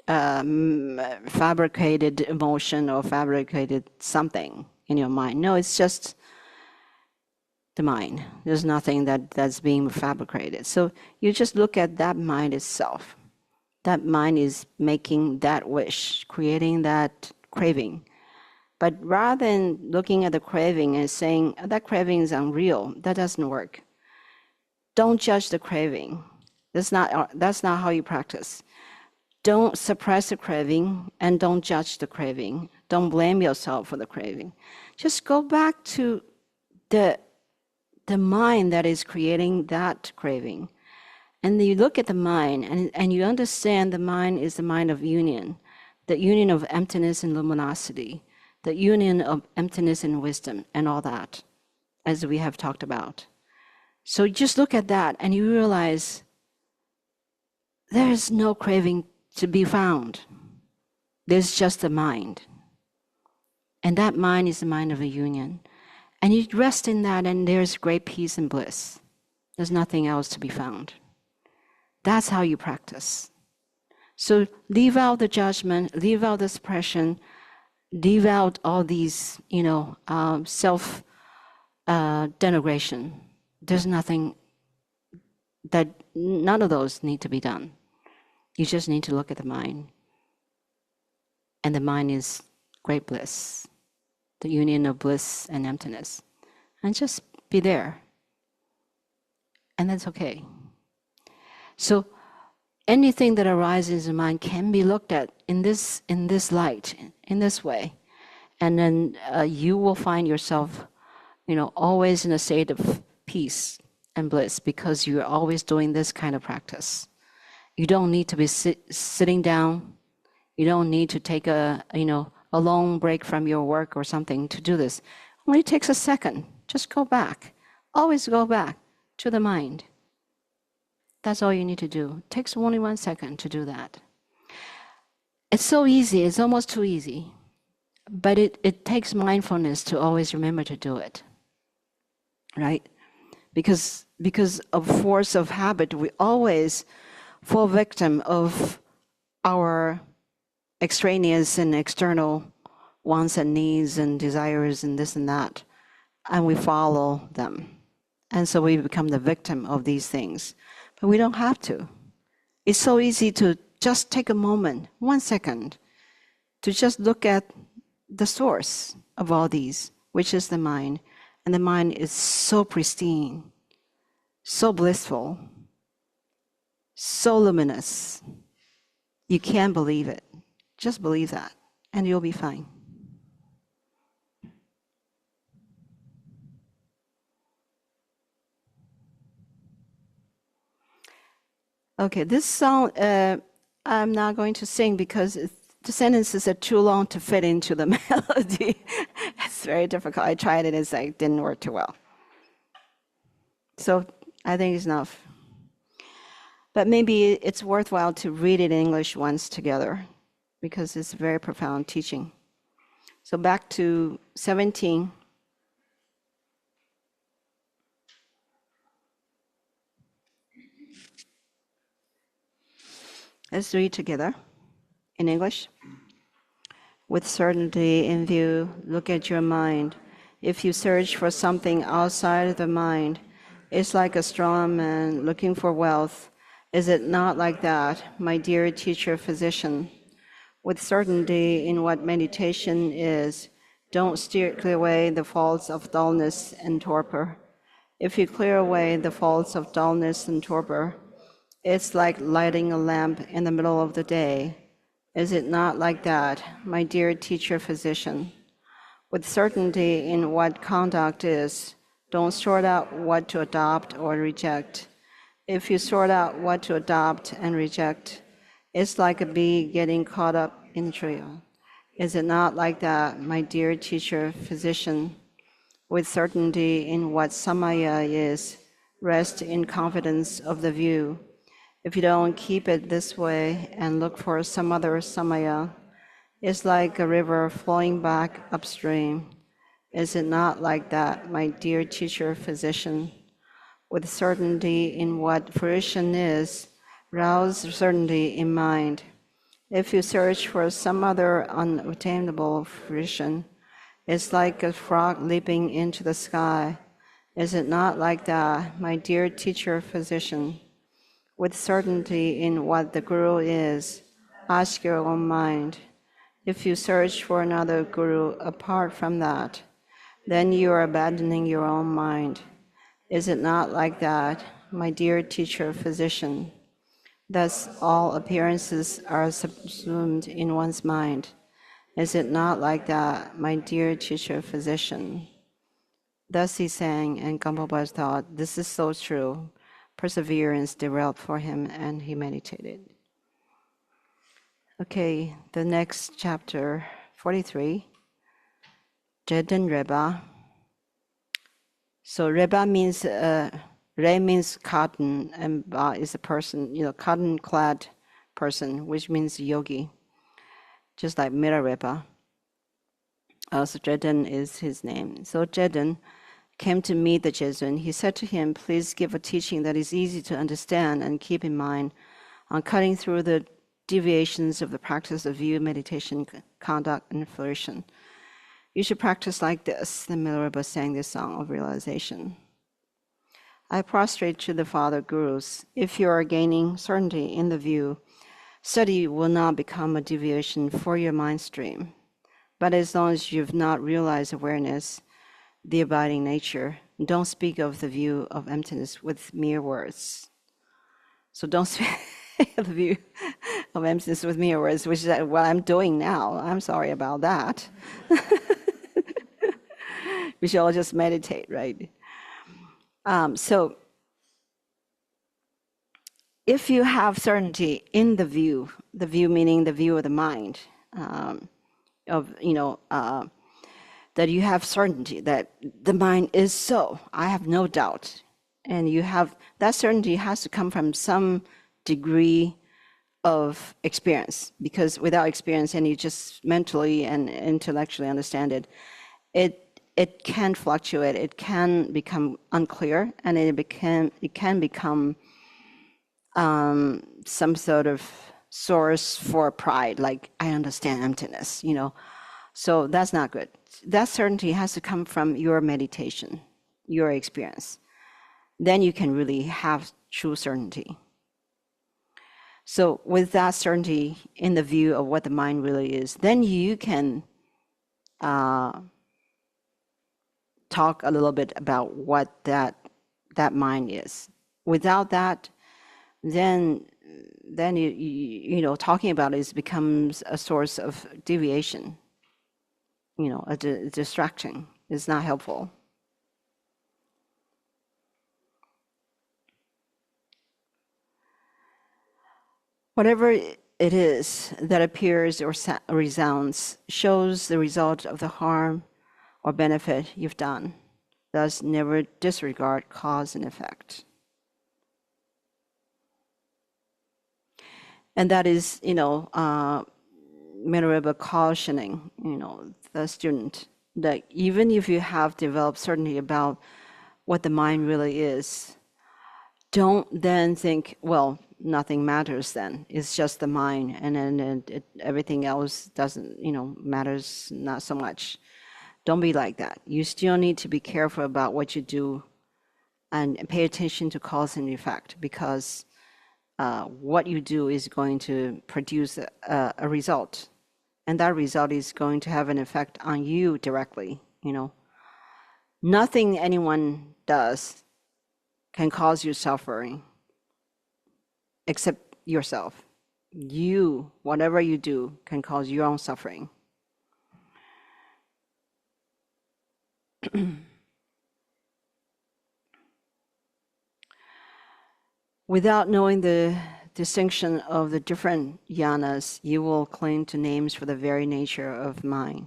A: fabricated emotion or fabricated something in your mind. No, it's just the mind. There's nothing that's being fabricated. So you just look at that mind itself. That mind is making that wish, creating that craving. But rather than looking at the craving and saying, that craving is unreal, that doesn't work. Don't judge the craving. That's not how you practice. Don't suppress the craving and don't judge the craving. Don't blame yourself for the craving. Just go back to the mind that is creating that craving. And you look at the mind and you understand the mind is the mind of union, the union of emptiness and luminosity, the union of emptiness and wisdom and all that, as we have talked about. So just look at that and you realize there is no craving to be found. There's just the mind. And that mind is the mind of a union. And you rest in that and there's great peace and bliss. There's nothing else to be found. That's how you practice. So leave out the judgment, leave out the suppression, leave out all these, self denigration. There's nothing that, none of those need to be done. You just need to look at the mind. And the mind is great bliss, the union of bliss and emptiness. And just be there. And that's okay. So anything that arises in mind can be looked at in this light, in this way. And then you will find yourself, always in a state of peace and bliss because you're always doing this kind of practice. You don't need to be sitting down. You don't need to take a long break from your work or something to do this. It only takes a second. Just go back. Always go back to the mind. That's all you need to do. It takes only 1 second to do that. It's so easy. It's almost too easy. But it takes mindfulness to always remember to do it. Right? Because of force of habit, we always fall victim of our extraneous and external wants and needs and desires and this and that. And we follow them. And so we become the victim of these things. But we don't have to. It's so easy to just take a moment, 1 second, to just look at the source of all these, which is the mind. And the mind is so pristine, so blissful, so luminous. You can't believe it. Just believe that, and you'll be fine. Okay, this song I'm not going to sing because the sentences are too long to fit into the melody. It's very difficult. I tried it, it didn't work too well. So I think it's enough. But maybe it's worthwhile to read it in English once together because it's very profound teaching. So back to 17. Let's read together in English. With certainty in view, look at your mind. If you search for something outside of the mind, it's like a strong man looking for wealth. Is it not like that, my dear teacher physician? With certainty in what meditation is, don't clear away the faults of dullness and torpor. If you clear away the faults of dullness and torpor, it's like lighting a lamp in the middle of the day. Is it not like that, my dear teacher physician? With certainty in what conduct is, don't sort out what to adopt or reject. If you sort out what to adopt and reject, it's like a bee getting caught up in a trail. Is it not like that, my dear teacher physician? With certainty in what samaya is, rest in confidence of the view. If you don't keep it this way and look for some other samaya, is like a river flowing back upstream. Is it not like that, my dear teacher physician? With certainty in what fruition is, rouse certainty in mind. If you search for some other unattainable fruition, it's like a frog leaping into the sky. Is it not like that, my dear teacher physician? With certainty in what the Guru is, ask your own mind. If you search for another Guru apart from that, then you are abandoning your own mind. Is it not like that, my dear teacher physician? Thus all appearances are subsumed in one's mind. Is it not like that, my dear teacher physician? Thus he sang, and Gampopa thought, this is so true. Perseverance developed for him, and he meditated. Okay, the next chapter, 43, Jeden Reba. So Reba means, Re means cotton, and Ba is a person, cotton-clad person, which means yogi, just like Milarepa. So Jeden is his name. So Jeden came to meet the Jesuit. He said to him, please give a teaching that is easy to understand and keep in mind on cutting through the deviations of the practice of view, meditation, conduct, and fruition. You should practice like this. Then Milarepa sang this song of realization. I prostrate to the Father Gurus. If you are gaining certainty in the view, study will not become a deviation for your mind stream. But as long as you've not realized awareness, the abiding nature, don't speak of the view of emptiness with mere words. So don't speak of the view of emptiness with mere words, which is what I'm doing now. I'm sorry about that. We should all just meditate, right? So if you have certainty in the view meaning the view of the mind, that you have certainty that the mind is so, I have no doubt. And you have, that certainty has to come from some degree of experience, because without experience and you just mentally and intellectually understand it, it can fluctuate, it can become unclear, and it can become some sort of source for pride, like I understand emptiness, So that's not good. That certainty has to come from your meditation, your experience. Then you can really have true certainty. So with that certainty in the view of what the mind really is, then you can talk a little bit about what that mind is. Without that, then talking about it becomes a source of deviation. A distraction is not helpful. Whatever it is that appears or resounds shows the result of the harm or benefit you've done. Thus, never disregard cause and effect. And that is, Milarepa cautioning, the student that even if you have developed certainty about what the mind really is, don't then think, well, nothing matters then. It's just the mind, and then everything else doesn't, matters not so much. Don't be like that. You still need to be careful about what you do and pay attention to cause and effect, because what you do is going to produce a result. And that result is going to have an effect on you directly, Nothing anyone does can cause you suffering except yourself. You, whatever you do, can cause your own suffering. Without knowing the distinction of the different jhanas, you will cling to names for the very nature of mind.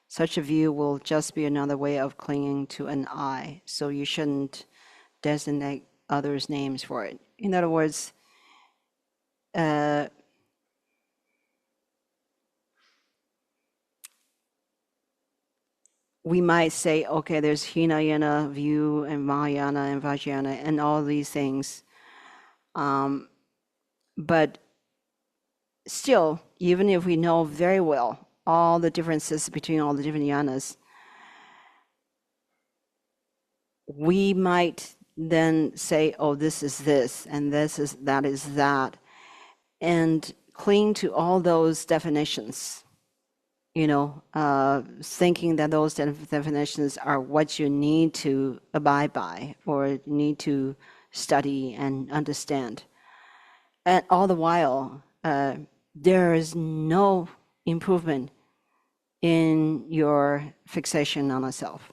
A: Such a view will just be another way of clinging to an I, so you shouldn't designate others' names for it. In other words, we might say, okay, there's Hinayana view and Mahayana and Vajrayana and all these things. But still, even if we know very well all the differences between all the different yanas, we might then say, oh, this is this, and that is that, and cling to all those definitions, thinking that those definitions are what you need to abide by or need to study and understand. And all the while, there is no improvement in your fixation on a self.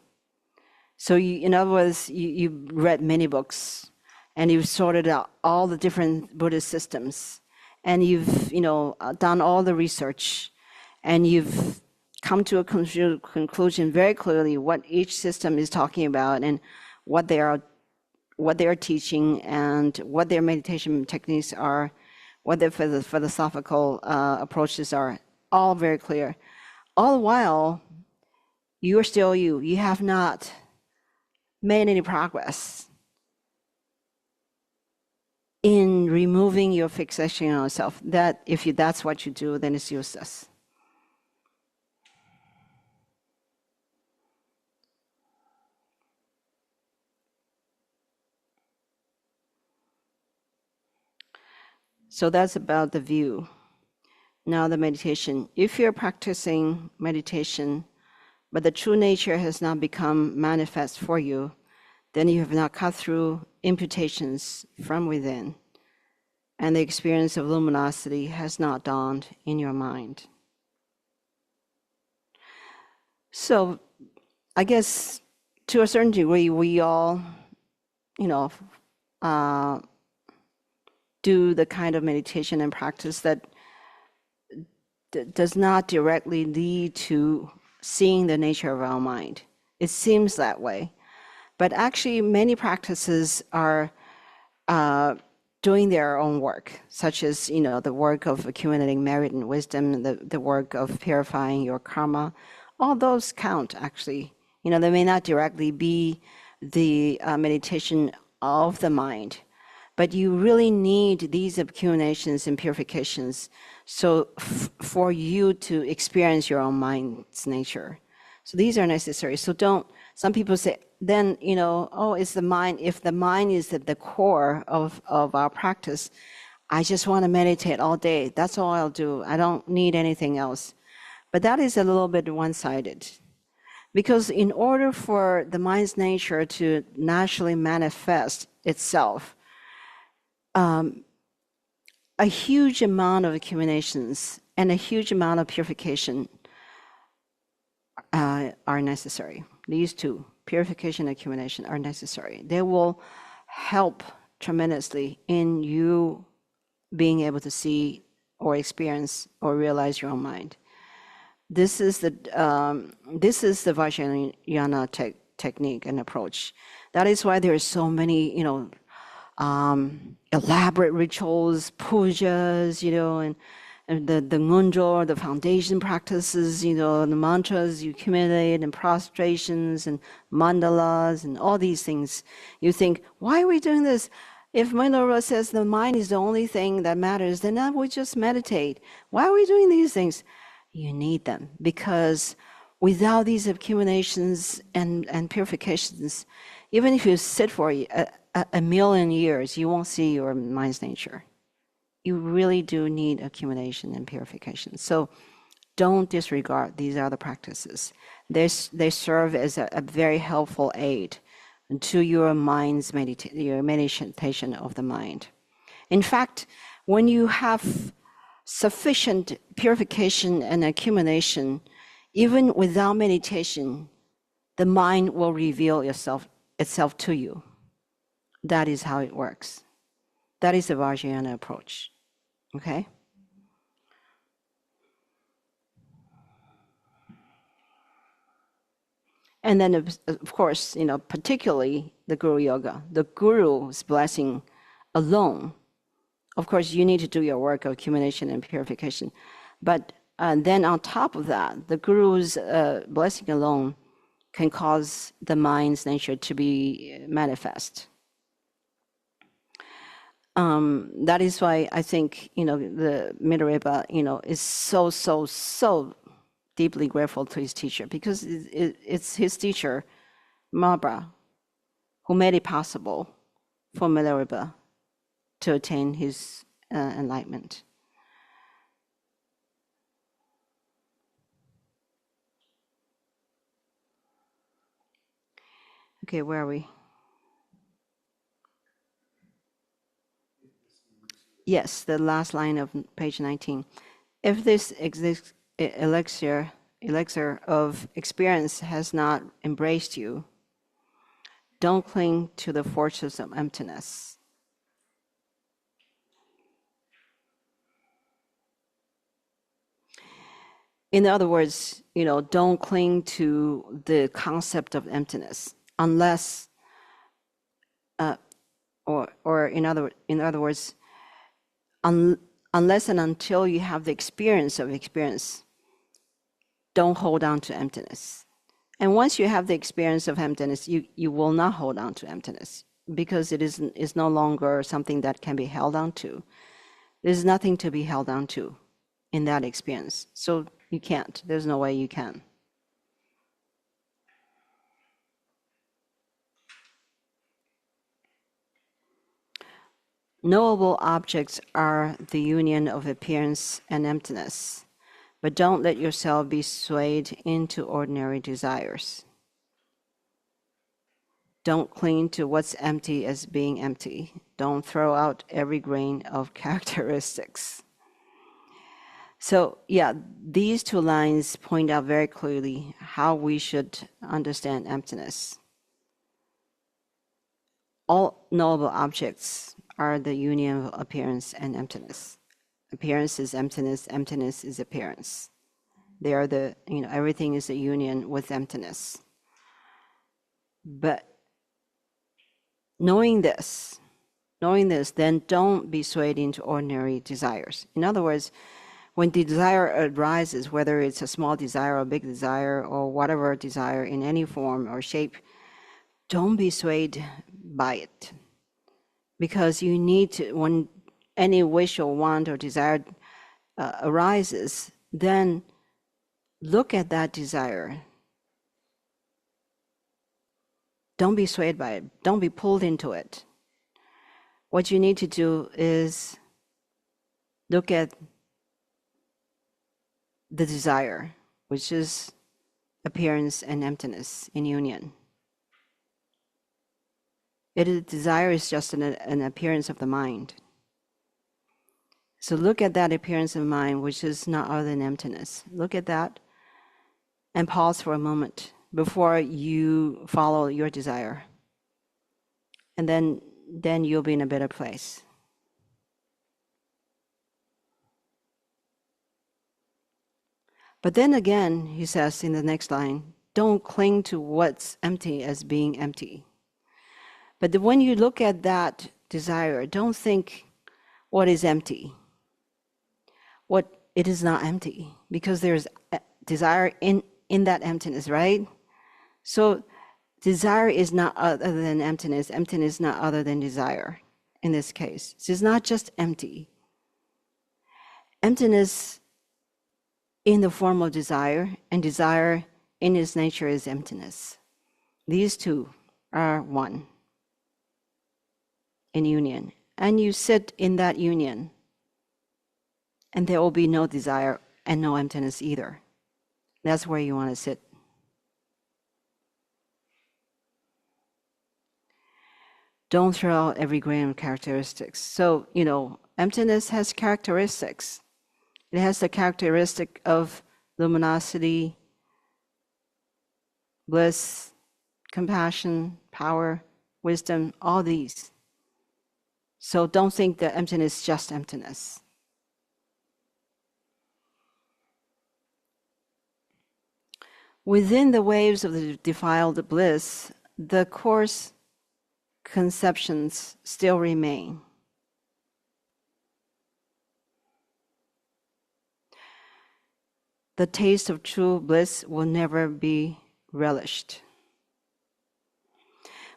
A: So in other words, you read many books and you've sorted out all the different Buddhist systems and you've done all the research and you've come to a conclusion very clearly what each system is talking about and what they are teaching and what their meditation techniques are, what their philosophical approaches are, all very clear. All the while, you're still you. You have not made any progress in removing your fixation on yourself. That if that's what you do, then it's useless. So that's about the view. Now the meditation. If you're practicing meditation, but the true nature has not become manifest for you, then you have not cut through imputations from within, and the experience of luminosity has not dawned in your mind. So I guess to a certain degree, we all, do the kind of meditation and practice that does not directly lead to seeing the nature of our mind. It seems that way. But actually, many practices are doing their own work, such as, the work of accumulating merit and wisdom, the work of purifying your karma. All those count, actually. They may not directly be the meditation of the mind, but you really need these accumulations and purifications for you to experience your own mind's nature. So these are necessary. So some people say, then, it's the mind. If the mind is at the core of our practice, I just want to meditate all day. That's all I'll do. I don't need anything else. But that is a little bit one-sided. Because in order for the mind's nature to naturally manifest itself, a huge amount of accumulations and a huge amount of purification are necessary. These two, purification and accumulation, are necessary. They will help tremendously in you being able to see or experience or realize your own mind. This is the Vajrayana technique and approach. That is why there are so many, elaborate rituals, pujas, and the ngunjo, the foundation practices, the mantras you accumulate, and prostrations, and mandalas, and all these things. You think, why are we doing this? If Milarepa says the mind is the only thing that matters, then we just meditate. Why are we doing these things? You need them, because without these accumulations and purifications, even if you sit for a million years, you won't see your mind's nature. You really do need accumulation and purification. So don't disregard these other practices. They serve as a very helpful aid to your mind's your meditation of the mind. In fact, when you have sufficient purification and accumulation, even without meditation, the mind will reveal itself to you. That is how it works. That is the Vajrayana approach. Okay? And then, of course, particularly the Guru Yoga, the Guru's blessing alone. Of course, you need to do your work of accumulation and purification. But then on top of that, the Guru's blessing alone can cause the mind's nature to be manifest. That is why I think, the Milarepa, is so deeply grateful to his teacher, because it's his teacher, Mabra, who made it possible for Milarepa to attain his enlightenment. Okay, where are we? Yes, the last line of page 19. If this elixir of experience has not embraced you, don't cling to the fortress of emptiness. In other words, don't cling to the concept of emptiness unless, or in other words, unless and until you have the experience of experience, don't hold on to emptiness. And once you have the experience of emptiness, you will not hold on to emptiness, because it is no longer something that can be held on to. There's nothing to be held on to in that experience. So you can't. There's no way you can. Knowable objects are the union of appearance and emptiness, but don't let yourself be swayed into ordinary desires. Don't cling to what's empty as being empty. Don't throw out every grain of characteristics. So, yeah, these two lines point out very clearly how we should understand emptiness. All knowable objects are the union of appearance and emptiness. Appearance is emptiness, emptiness is appearance. They are everything is a union with emptiness. But knowing this, then don't be swayed into ordinary desires. In other words, when desire arises, whether it's a small desire or a big desire or whatever desire in any form or shape, don't be swayed by it. Because you need to, when any wish or want or desire arises, then look at that desire. Don't be swayed by it. Don't be pulled into it. What you need to do is look at the desire, which is appearance and emptiness in union. Desire is just an appearance of the mind. So look at that appearance of mind, which is not other than emptiness. Look at that and pause for a moment before you follow your desire. And then you'll be in a better place. But then again, he says in the next line, don't cling to what's empty as being empty. But when you look at that desire, don't think what is empty. It is not empty, because there's desire in that emptiness, right? So desire is not other than emptiness. Emptiness is not other than desire in this case. So it's not just empty. Emptiness in the form of desire, and desire in its nature is emptiness. These two are one in union. And you sit in that union, and there will be no desire and no emptiness either. That's where you want to sit. Don't throw out every grain of characteristics. So, emptiness has characteristics. It has the characteristic of luminosity, bliss, compassion, power, wisdom, all these. So don't think that emptiness is just emptiness. Within the waves of the defiled bliss, the coarse conceptions still remain. The taste of true bliss will never be relished.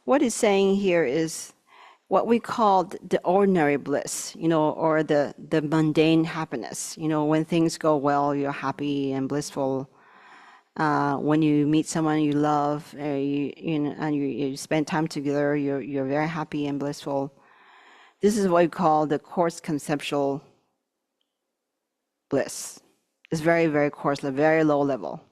A: What he's saying here is what we call the ordinary bliss, or the mundane happiness. When things go well, you're happy and blissful. When you meet someone you love, and you spend time together, you're very happy and blissful. This is what we call the coarse conceptual bliss. It's very, very coarse, very low level,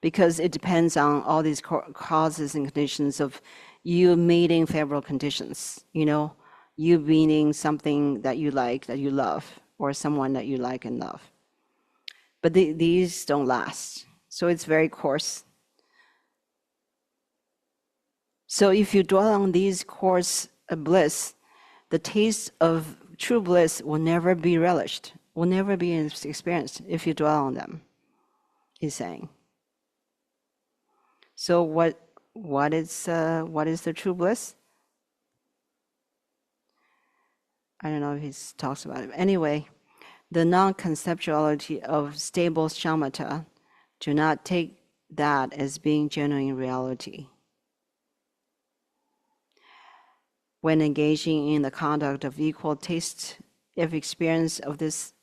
A: because it depends on all these causes and conditions of you meeting favorable conditions, you meeting something that you like, that you love, or someone that you like and love. But these don't last. So it's very coarse. So if you dwell on these coarse bliss, the taste of true bliss will never be relished, will never be experienced if you dwell on them, he's saying. So what is the true bliss? I don't know if he talks about it. Anyway, the non-conceptuality of stable shamatha, do not take that as being genuine reality. When engaging in the conduct of equal taste, if experience of this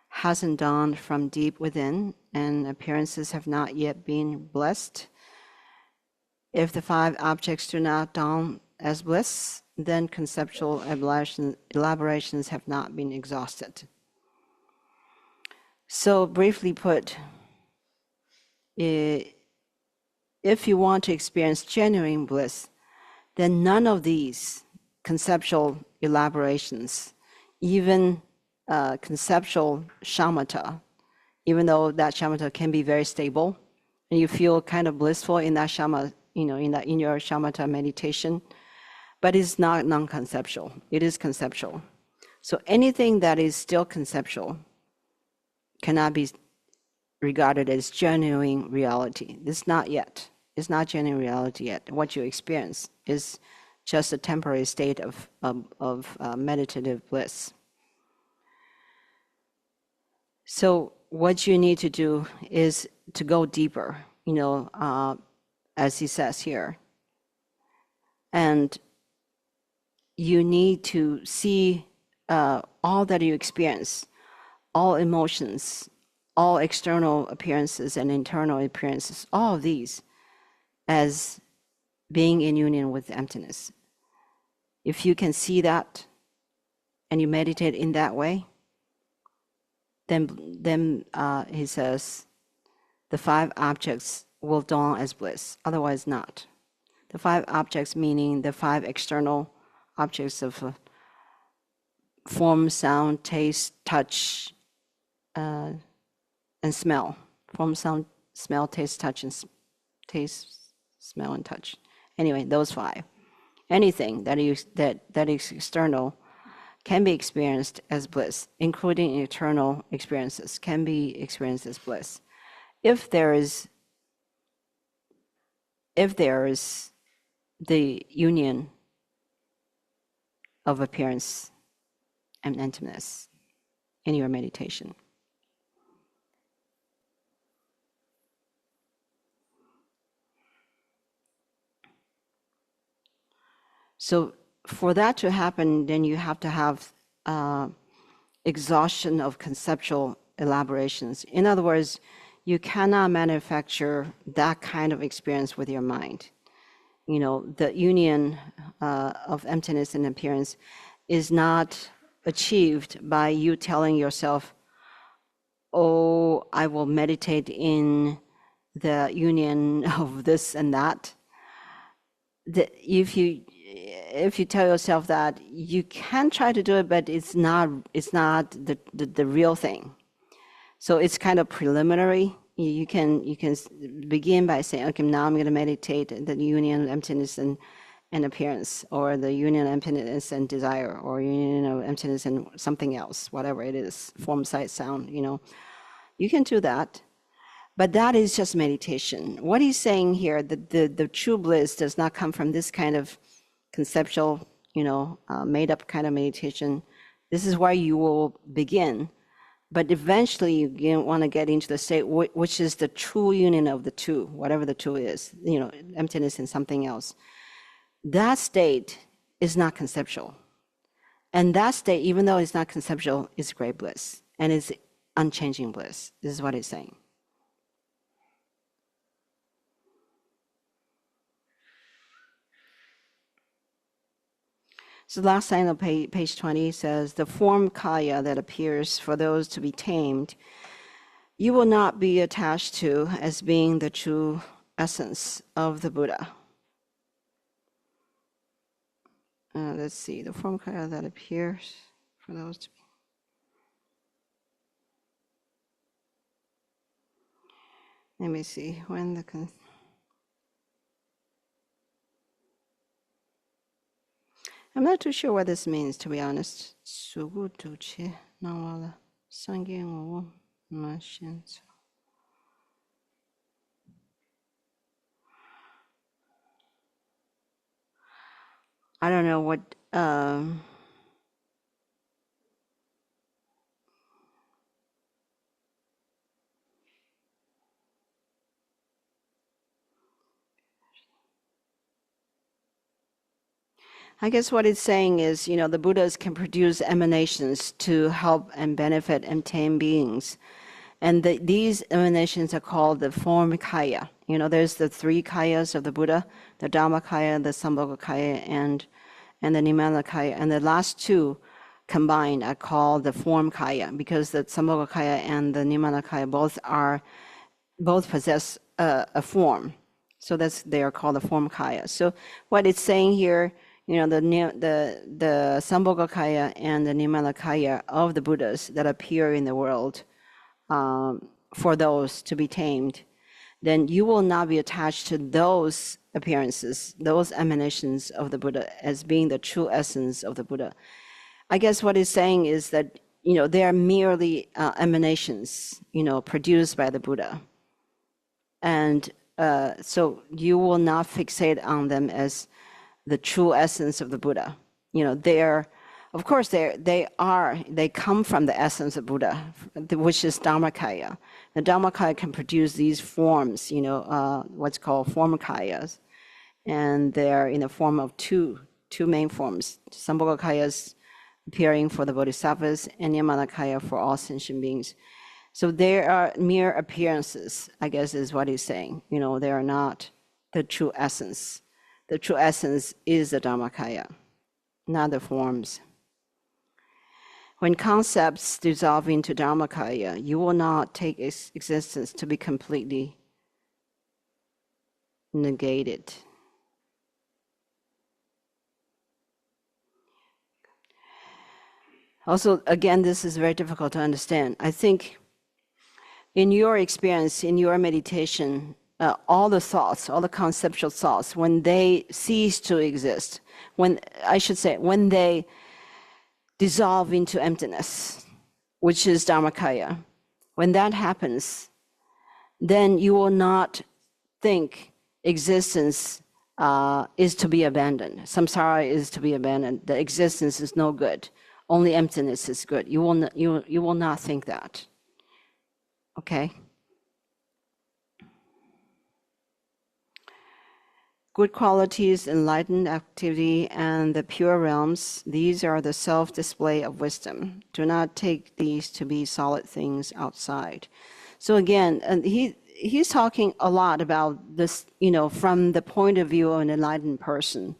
A: hasn't dawned from deep within and appearances have not yet been blessed, if the 5 objects do not dawn as bliss, then conceptual elaborations have not been exhausted. So briefly put, if you want to experience genuine bliss, then none of these conceptual elaborations, even conceptual shamatha, even though that shamatha can be very stable, and you feel kind of blissful in that shamatha, in your shamatha meditation, but it's not non-conceptual. It is conceptual. So anything that is still conceptual cannot be regarded as genuine reality. It's not yet. It's not genuine reality yet. What you experience is just a temporary state of meditative bliss. So what you need to do is to go deeper, as he says here. And you need to see all that you experience, all emotions, all external appearances and internal appearances, all of these as being in union with emptiness. If you can see that and you meditate in that way, then he says, the 5 objects will dawn as bliss, otherwise not. The 5 objects meaning the 5 external objects of form, sound, taste, touch, and smell. Form, sound, smell, taste, touch, and taste, smell, and touch. Anyway, those 5. Anything that is external can be experienced as bliss, including internal experiences can be experienced as bliss. If there is the union of appearance and emptiness in your meditation. So for that to happen, then you have to have exhaustion of conceptual elaborations. In other words, you cannot manufacture that kind of experience with your mind. The union of emptiness and appearance is not achieved by you telling yourself, oh, I will meditate in the union of this and that. If you tell yourself that, you can try to do it, but it's not the real thing. So it's kind of preliminary. You can begin by saying, okay, now I'm going to meditate the union of emptiness and appearance, or the union of emptiness and desire, or union of emptiness and something else, whatever it is, form, sight, sound. You can do that. But that is just meditation. What he's saying here, the true bliss does not come from this kind of conceptual, made up kind of meditation. This is where you will begin But eventually you want to get into the state which is the true union of the two, whatever the two is, emptiness and something else. That state is not conceptual. And that state, even though it's not conceptual, is great bliss. And it's unchanging bliss. This is what it's saying. So last line of page 20 says, the form kaya that appears for those to be tamed, you will not be attached to as being the true essence of the Buddha. Let's see, the form kaya that appears for those to be. Let me see, when the. I'm not too sure what this means, to be honest. I don't know what. I guess what it's saying is, the Buddhas can produce emanations to help and benefit and tame beings. And these emanations are called the form kaya. There's the three kayas of the Buddha, the Dhammakaya, the Sambhogakaya, and the Nimalakaya. And the last two combined are called the form kaya, because the Sambhogakaya and the Nimalakaya both possess a form. So they are called the form kaya. So what it's saying here, the Sambhogakaya and the Nimalakaya of the Buddhas that appear in the world, for those to be tamed, then you will not be attached to those appearances, those emanations of the Buddha as being the true essence of the Buddha. I guess what it's saying is that, they are merely emanations, produced by the Buddha. And so you will not fixate on them as the true essence of the Buddha. Of course, they come from the essence of Buddha, which is Dhammakaya. The Dhammakaya can produce these forms, what's called form kayas, and they're in the form of two main forms: Sambhogakayas appearing for the Bodhisattvas, and Nimalakaya for all sentient beings. So they are mere appearances, I guess, is what he's saying. They are not the true essence. The true essence is the Dhammakaya, not the forms. When concepts dissolve into Dhammakaya, you will not take its existence to be completely negated. Also, again, this is very difficult to understand. I think in your experience, in your meditation, all the thoughts, all the conceptual thoughts, when they cease to exist, when they dissolve into emptiness, which is Dhammakaya, when that happens, then you will not think existence is to be abandoned. Samsara is to be abandoned. The existence is no good. Only emptiness is good. You will not think that. Okay? Good qualities, enlightened activity, and the pure realms, these are the self-display of wisdom. Do not take these to be solid things outside. So again, and he's talking a lot about this, from the point of view of an enlightened person,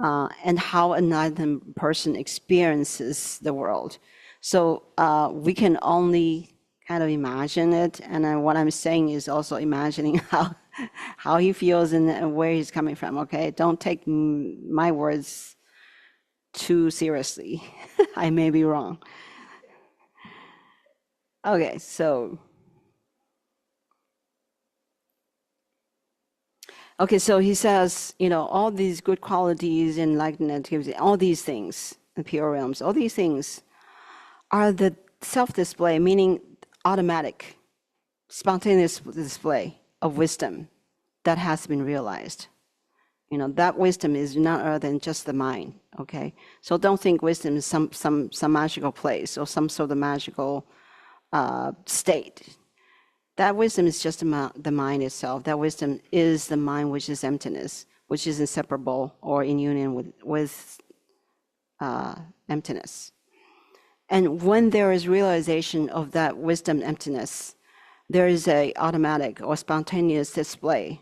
A: and how an enlightened person experiences the world. So we can only kind of imagine it, and what I'm saying is also imagining how he feels and where he's coming from. Okay, don't take my words too seriously. I may be wrong. Okay, so he says, all these good qualities, enlightened activity, all these things, the pure realms, all these things are the self-display, meaning automatic, spontaneous display of wisdom that has been realized. That wisdom is none other than just the mind. Okay, so don't think wisdom is some magical place or some sort of magical state. That wisdom is just the mind itself. That wisdom is the mind, which is emptiness, which is inseparable or in union with emptiness. And when there is realization of that wisdom emptiness, there is a automatic or spontaneous display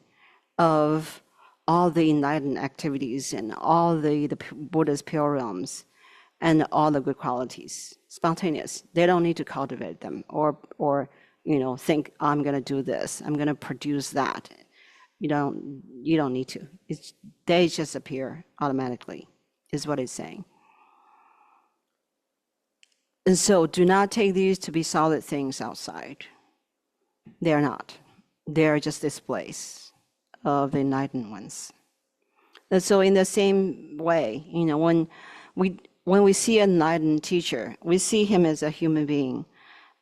A: of all the enlightened activities and all the Buddha's pure realms and all the good qualities. Spontaneous. They don't need to cultivate them or think, I'm going to do this, I'm going to produce that. You don't need to. They just appear automatically, is what it's saying. And so do not take these to be solid things outside. They're not. They're just displays of the enlightened ones. And so in the same way, when we see an enlightened teacher, we see him as a human being,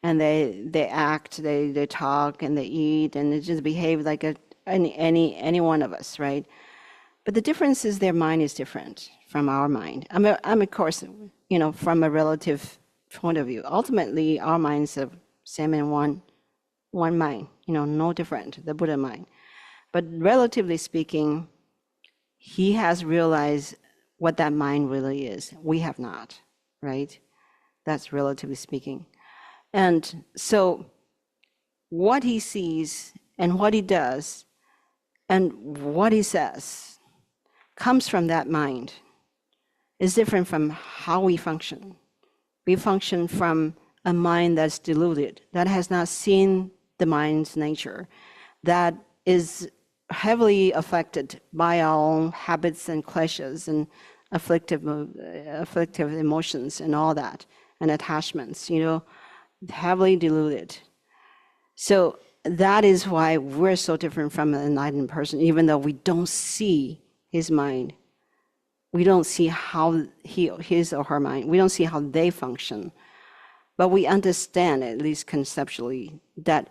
A: and they act, they talk, and they eat, and they just behave like any one of us, right? But the difference is their mind is different from our mind. I'm of course, from a relative point of view. Ultimately, our minds are same in one mind, no different, the Buddha mind. But relatively speaking, he has realized what that mind really is. We have not, right? That's relatively speaking. And so what he sees and what he does and what he says comes from that mind. It's different from how we function. We function from a mind that's deluded, that has not seen the mind's nature, that is heavily affected by our own habits and clashes and afflictive emotions and all that, and attachments, heavily deluded. So that is why we're so different from an enlightened person, even though we don't see his mind. We don't see how his or her mind, we don't see how they function. But we understand, at least conceptually, that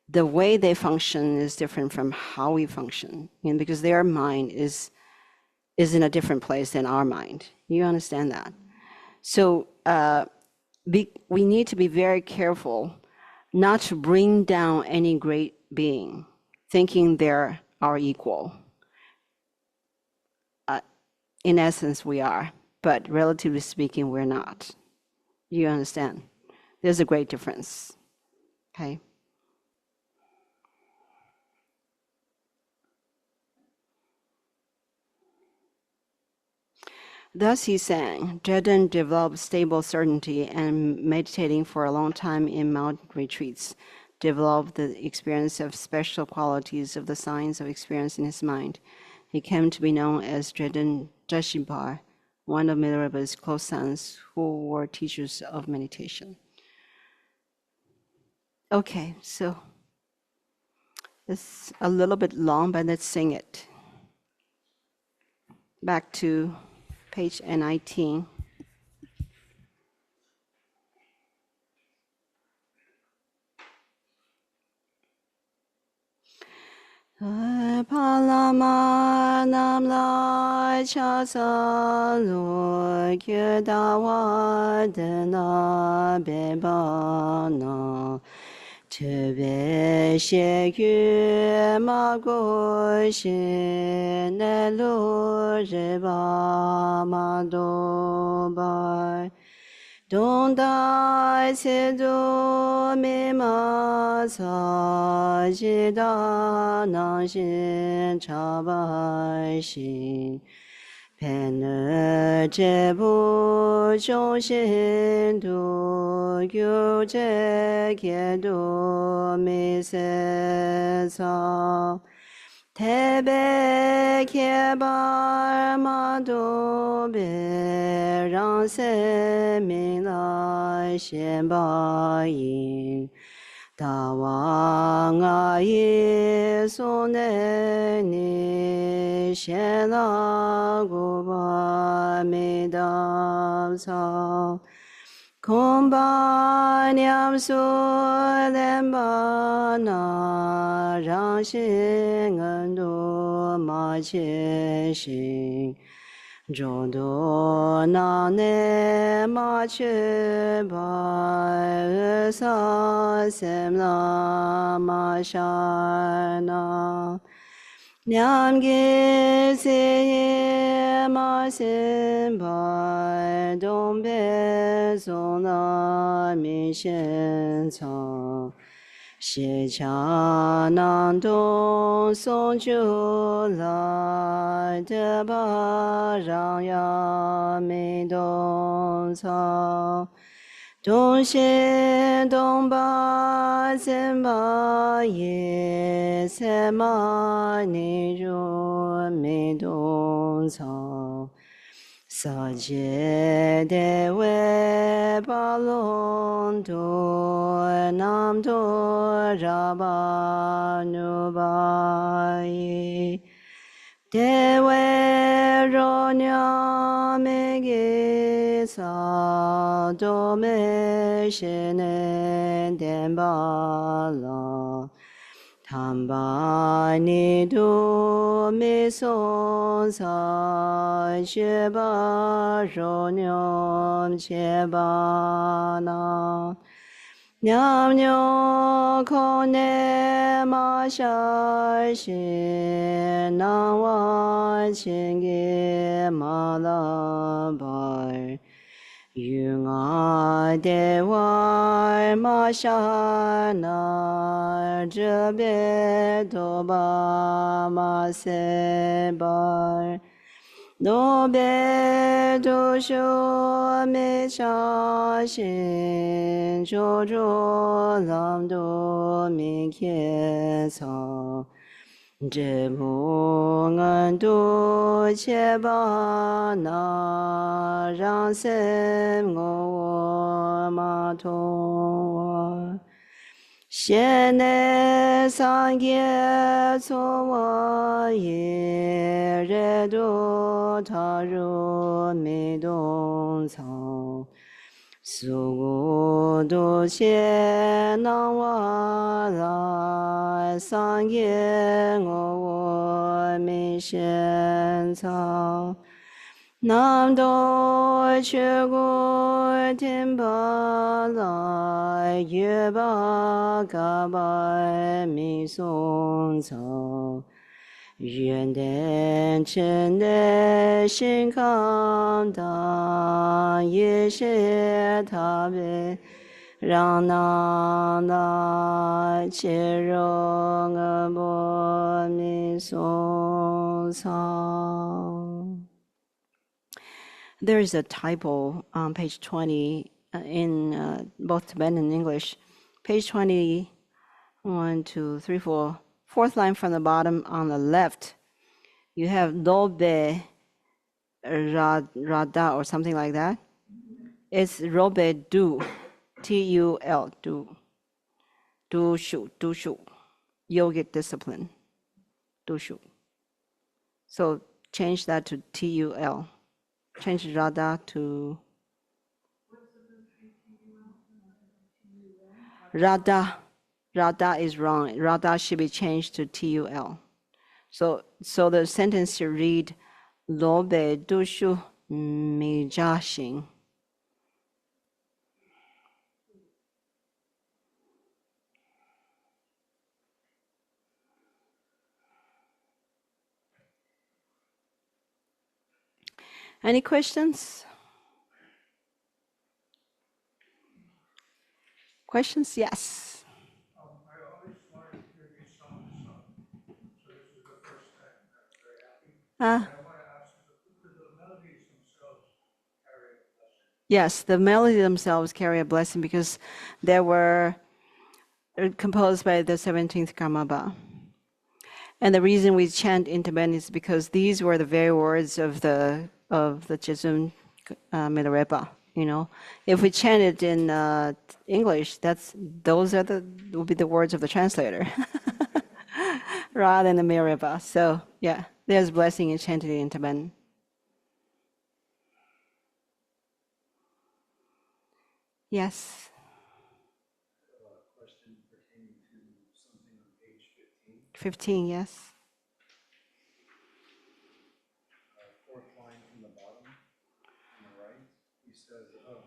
A: the way they function is different from how we function, because their mind is in a different place than our mind. You understand that? So we need to be very careful not to bring down any great being, thinking they're our equal. In essence, we are, but relatively speaking, we're not. You understand? There's a great difference. Okay? Thus he sang, Dreden developed stable certainty, and meditating for a long time in mountain retreats, developed the experience of special qualities of the signs of experience in his mind. He came to be known as Dreden Jashibar, one of Milarepa's close sons who were teachers of meditation. Okay, so it's a little bit long, but let's sing it. Back to page 19. Palama namla chasa lo kyodawa dena bebana chebe shekyu mago shene lo reba madobai Dondai sedo mima sa jida nanshin chabai shin Pene jebu jongshin du gyu je kyedu mi se sa Tebe kebar mado be rang se min lai xian ba yin da wang a yi su ne ni xian la gu ba mi da sa Kumba nyam su lemba na rang xin ngan du ma qie xin Jodo na ne ma che ba sa sem la ma sha na nyam ge se ye ma sem ba dong be so na mi shen ca xie cha nan dong song ju lai de ba rang ya mi dong cao dong xie dong ba zhen ba ye se ma ni ru mi dong cao sa jie de wei ba long du nam du ra ba nu ba yi de wei ro nya me ge sa do me shi ne den ba la tham ba ni du mi song sa xue ba ro nyom che ba na nyam nyo ko ne ma sha shi na wa chen ge ma la bai yu nga de wa ma sha na zhe be do ba ma se bai do be do shu me cha xin zhu zhu lam du mi kie ca zhe bu ngan du qie ba na rang sem ngo wo ma tong wa xie ne san ye cu wo ye re du ta ru mi dong cao su gu du xie nang wa la san ye ngo wo mi xian cao nam do che gu tin ba la yue ba ga ba mi song cao yuan den chen de xin kang da ye she ta be rang na na che rong a bo mi song cao. There is a typo on page 20 in both Tibetan and English. Page 20, 1, 2, 3, 4, fourth line from the bottom on the left. You have lobe rada or something like that. It's robe du, T-U-L, du shu, yogic discipline, du shu. So change that to T-U-L. Change rada to Rada. Rada is wrong. Rada should be changed to T-U-L. So the sentence should read Lobe dushu mi jashin. Any questions? Questions? Yes.
B: I always wanted to hear you song the song. So this is the first time. I'm very happy. And I want to ask, do the melodies themselves carry a blessing?
A: Yes, the melody themselves carry a blessing because they were composed by the 17th Karmapa. And the reason we chant in Tibetan is because these were the very words of the Chizun Milarepa. You know, if we chant it in English, those will be the words of the translator, rather than the Milarepa. So yeah, there's blessing in chanting in Tibetan. Yes.
B: Question pertaining to something on page 15.
A: 15. Yes.
B: Fourth line from the
C: says, sorry,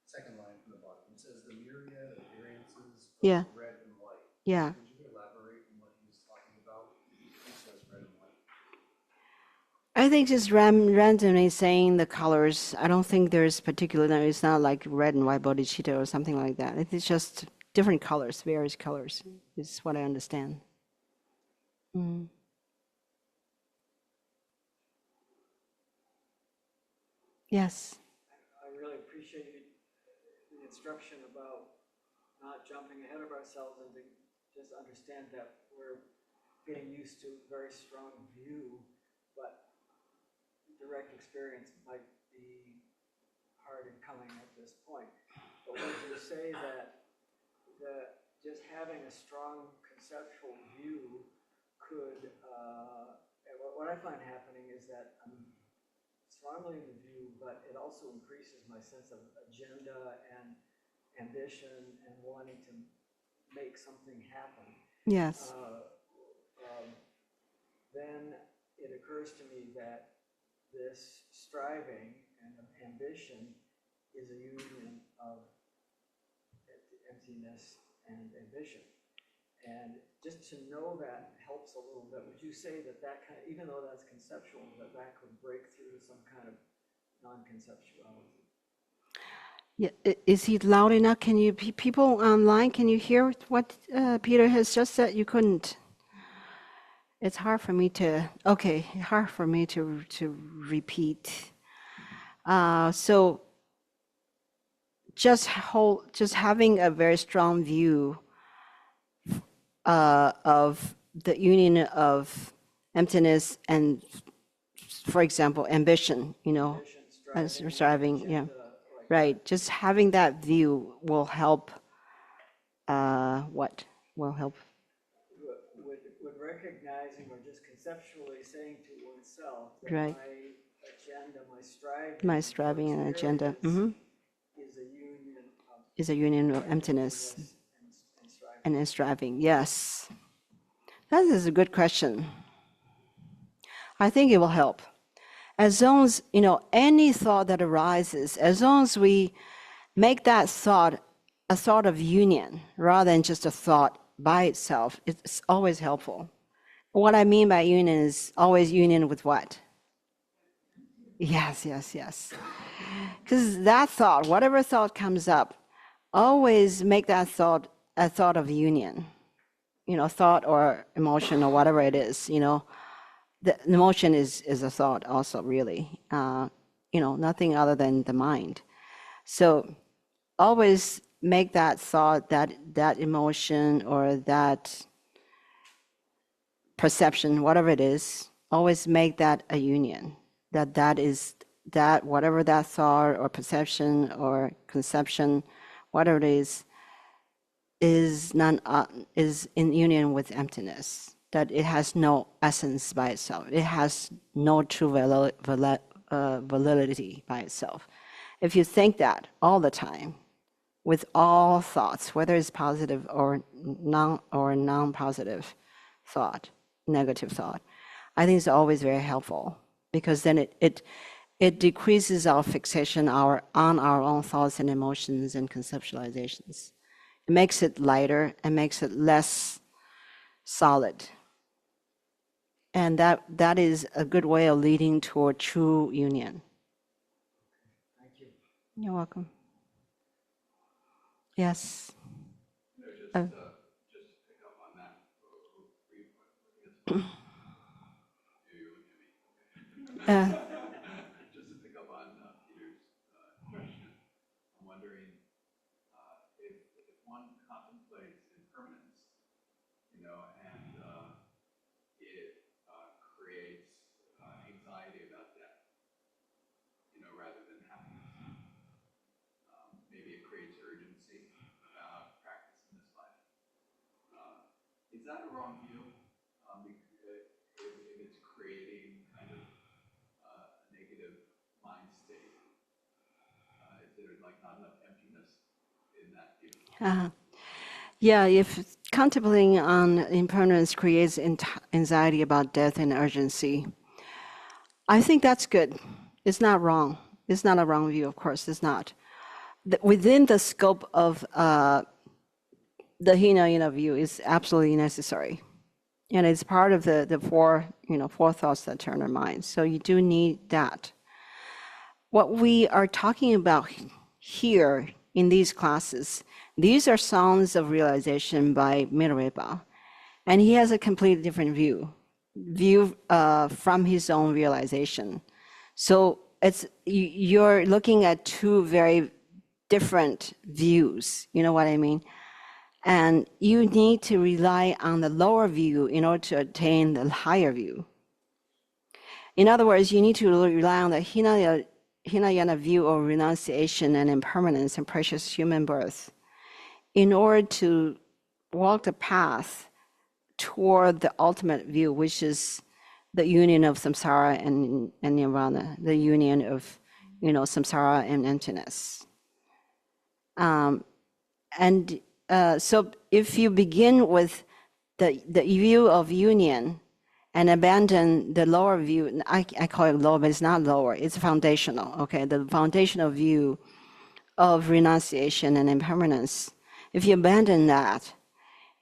C: second line from the bottom. It says the myriad of variances of
A: Yeah.
C: red and white.
A: Yeah.
C: Could you elaborate on what he's talking about? He says red and white.
A: I think just randomly saying the colors. I don't think there's particular. No, it's not like red and white bodhicitta or something like that. It's just different colors, various colors. Is what I understand. Mm. Yes.
D: I really appreciated the instruction about not jumping ahead of ourselves and to just understand that we're getting used to a very strong view, but direct experience might be hard in coming at this point. But would you say that just having a strong conceptual view could, what I find happening is that I'm strongly in the view, but it also increases my sense of agenda and ambition and wanting to make something happen.
A: Yes.
D: Then it occurs to me that this striving and ambition is a union of emptiness and ambition. And just to know that helps a little bit. Would you say that kind of, even though that's conceptual, that could break through some kind of non-conceptuality?
A: Yeah. Is he loud enough? Can you, people online, can you hear what Peter has just said? You couldn't. It's hard for me to, okay, hard for me to repeat. So just having a very strong view of the union of emptiness and, for example, ambition,
D: Ambition,
A: striving,
D: agenda,
A: yeah,
D: like
A: right. Just having that view will help. What will help?
D: Would recognizing or just conceptually saying to oneself that
A: Right.
D: my agenda,
A: My striving and agenda
D: is a union
A: of emptiness
D: and striving.
A: and striving. Yes, that is a good question. I think it will help. As long as, any thought that arises, as long as we make that thought a thought of union rather than just a thought by itself, it's always helpful. What I mean by union is always union with what? Yes. Because that thought, whatever thought comes up, always make that thought a thought of union. Thought or emotion or whatever it is, the emotion is a thought also, really. Nothing other than the mind. So always make that thought, that emotion or that perception, whatever it is, always make that a union. That whatever that thought or perception or conception, whatever it is in union with emptiness. That it has no essence by itself. It has no true validity by itself. If you think that all the time, with all thoughts, whether it's positive or non-positive thought, negative thought, I think it's always very helpful, because then it decreases our fixation on our own thoughts and emotions and conceptualizations. It makes it lighter and makes it less solid. And that is a good way of leading toward true union.
D: Thank you.
A: You're welcome. Yes.
E: Just to pick up on that briefly. Just to pick up on Peter's question, I'm wondering if one contemplates impermanence, and it creates anxiety about death, rather than happiness. Maybe it creates urgency about practice in this life. Is that a wrong view? If it's creating kind of a negative mind state, is there like not enough emptiness in that view?
A: Yeah, if contemplating on impermanence creates anxiety about death and urgency, I think that's good. It's not wrong. It's not a wrong view, of course, it's not. Within the scope of the Hinayana view is absolutely necessary. And it's part of the four thoughts that turn our minds. So you do need that. What we are talking about here in these classes, these are songs of realization by Milarepa. And he has a completely different view from his own realization. So you're looking at two very different views, you know what I mean? And you need to rely on the lower view in order to attain the higher view. In other words, you need to rely on the Hinayana view of renunciation and impermanence and precious human birth in order to walk the path toward the ultimate view, which is the union of samsara and nirvana, the union of samsara and emptiness. So if you begin with the view of union and abandon the lower view, I call it lower, but it's not lower, it's foundational, okay? The foundational view of renunciation and impermanence. If you abandon that,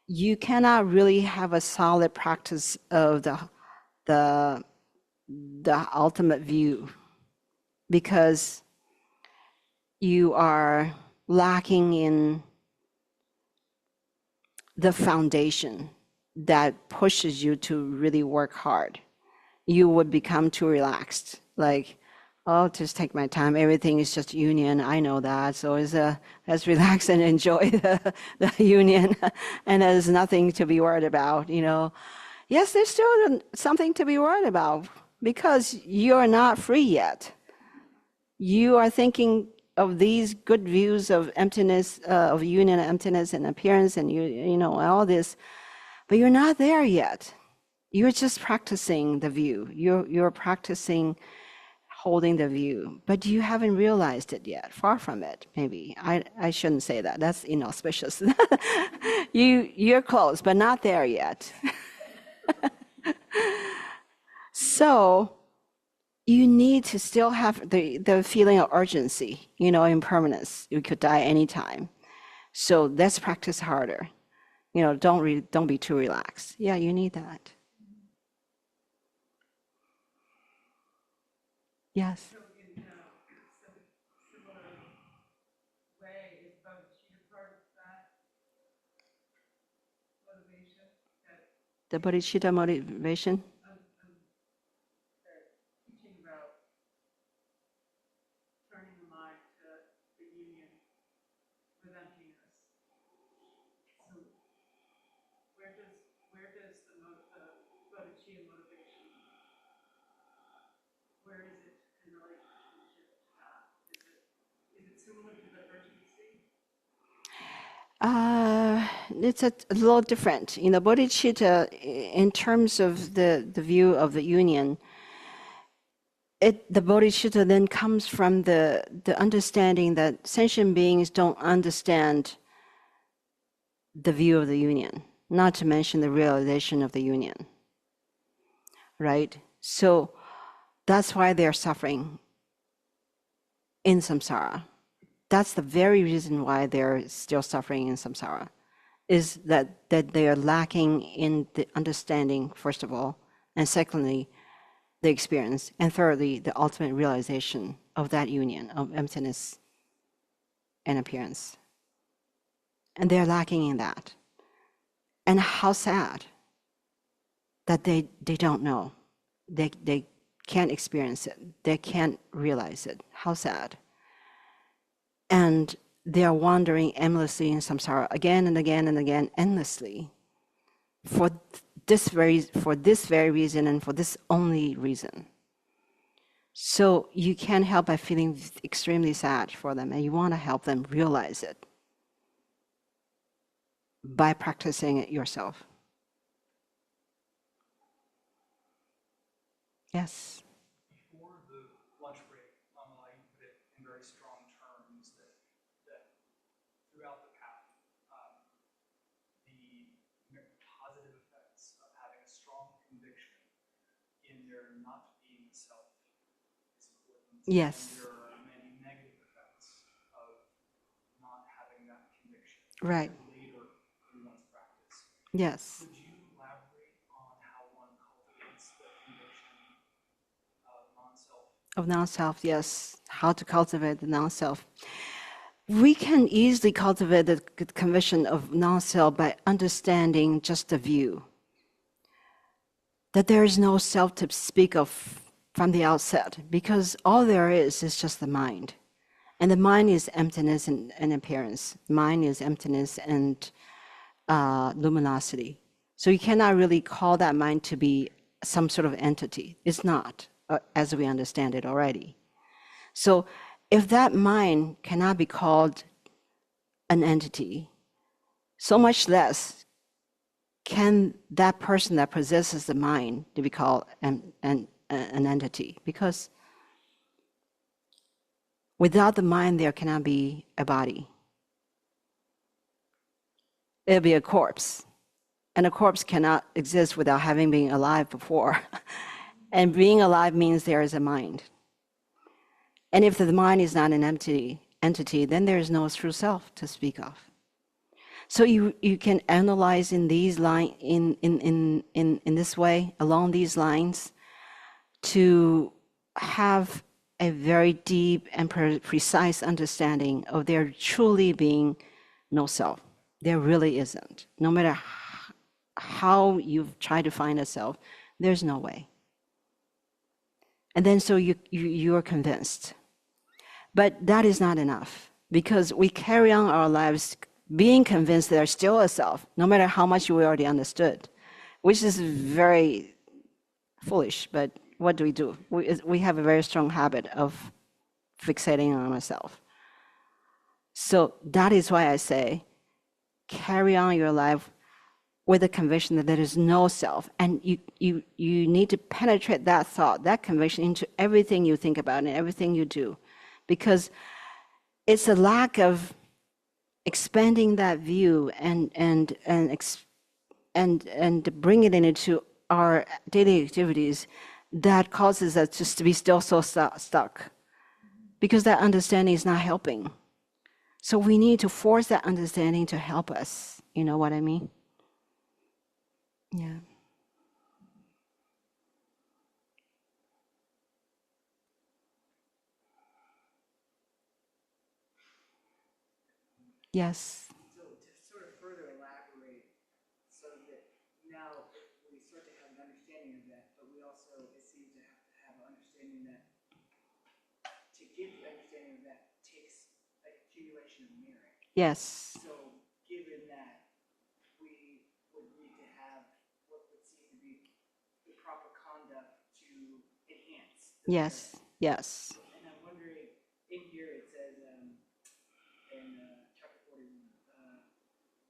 A: you cannot really have a solid practice of the ultimate view, because you are lacking in the foundation that pushes you to really work hard. You would become too relaxed, like, oh, just take my time, everything is just union, I know that, so let's relax and enjoy the union, and there's nothing to be worried about, Yes, there's still something to be worried about, because you're not free yet. You are thinking of these good views of emptiness, of union, emptiness, and appearance, and all this, but you're not there yet. You're just practicing the view. You're practicing holding the view, but you haven't realized it yet. Far from it, maybe. I shouldn't say that. That's inauspicious. You're close, but not there yet. So you need to still have the feeling of urgency, impermanence. You could die anytime. So let's practice harder. Don't be too relaxed. Yeah, you need that. Yes.
F: So in similar way, is bodhicitta part of that motivation?
A: The bodhicitta motivation?
F: Teaching about turning the mind to the union with emptiness. So where does the bodhicitta motivation, where is it in relationship to that? Is it similar to the urgency?
A: It's a little different. Bodhicitta, in terms of the view of the union, the bodhicitta then comes from the understanding that sentient beings don't understand the view of the union, not to mention the realization of the union, right? So that's why they're suffering in samsara. That's the very reason why they're still suffering in samsara, is that they are lacking in the understanding, first of all, and secondly, the experience, and thirdly, the ultimate realization of that union of emptiness and appearance. And they're lacking in that. And how sad that they don't know. They can't experience it. They can't realize it. How sad. And they are wandering aimlessly in samsara again and again and again, endlessly, for this very reason and for this only reason. So you can't help but feeling extremely sad for them, and you want to help them realize it by practicing it yourself. Yes.
C: Before the lunch break, Lama, you put it in very strong terms that throughout the path, the positive effects of having a strong conviction in there not being self is important.
A: Yes.
C: And your
A: Right.
C: later in one's practice.
A: Yes.
C: Could you elaborate on how one cultivates the conviction of non-self?
A: Of non-self, yes. How to cultivate the non-self. We can easily cultivate the conviction of non-self by understanding just the view. That there is no self to speak of from the outset, because all there is just the mind. And the mind is emptiness and appearance. Mind is emptiness and luminosity. So you cannot really call that mind to be some sort of entity. It's not, as we understand it already. So if that mind cannot be called an entity, so much less can that person that possesses the mind to be called an entity. Because without the mind, there cannot be a body. It'll be a corpse. And a corpse cannot exist without having been alive before. And being alive means there is a mind. And if the mind is not an entity, then there is no true self to speak of. So you can analyze in these in this way, along these lines, to have a very deep and precise understanding of there truly being no self. There really isn't. No matter how you've tried to find a self, there's no way. And then so you're convinced. But that is not enough, because we carry on our lives being convinced there's still a self, no matter how much we already understood, which is very foolish. But what do? We have a very strong habit of fixating on ourselves. So that is why I say, carry on your life with the conviction that there is no self. And you need to penetrate that thought, that conviction into everything you think about and everything you do. Because it's a lack of expanding that view and bring it into our daily activities that causes us just to be still so stuck. Because that understanding is not helping. So we need to force that understanding to help us. You know what I mean? Yeah. Yes.
D: So to sort of further elaborate, so that now we start to have an understanding of that, but we also, it seems to have an understanding that to get the understanding of that takes accumulation of merit.
A: Yes.
D: So given that we would need to have what would seem to be the proper conduct to enhance the
A: Yes.
D: merit.
A: Yes.
D: And I'm wondering, in here it says in chapter 41,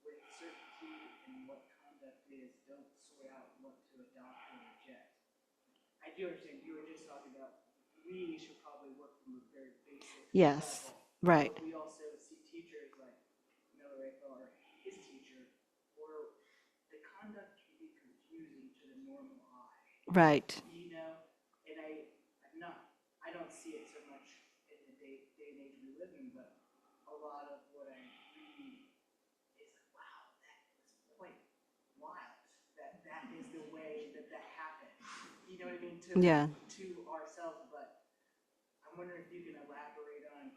D: with certainty in what conduct is, don't sort out what to adopt or reject. I do understand you were just talking about we should probably work from a very basic
A: Yes.
D: level.
A: Right.
D: But we also see teachers like Milarepa or his teacher, where the conduct can be confusing to the normal eye.
A: Right.
D: You know, and I don't see it so much in the day and age we live in, but a lot of what I read is like, wow, that was quite wild. That is the way that happened. You know what I mean?
A: Yeah.
D: To ourselves, but I'm wondering if you can elaborate on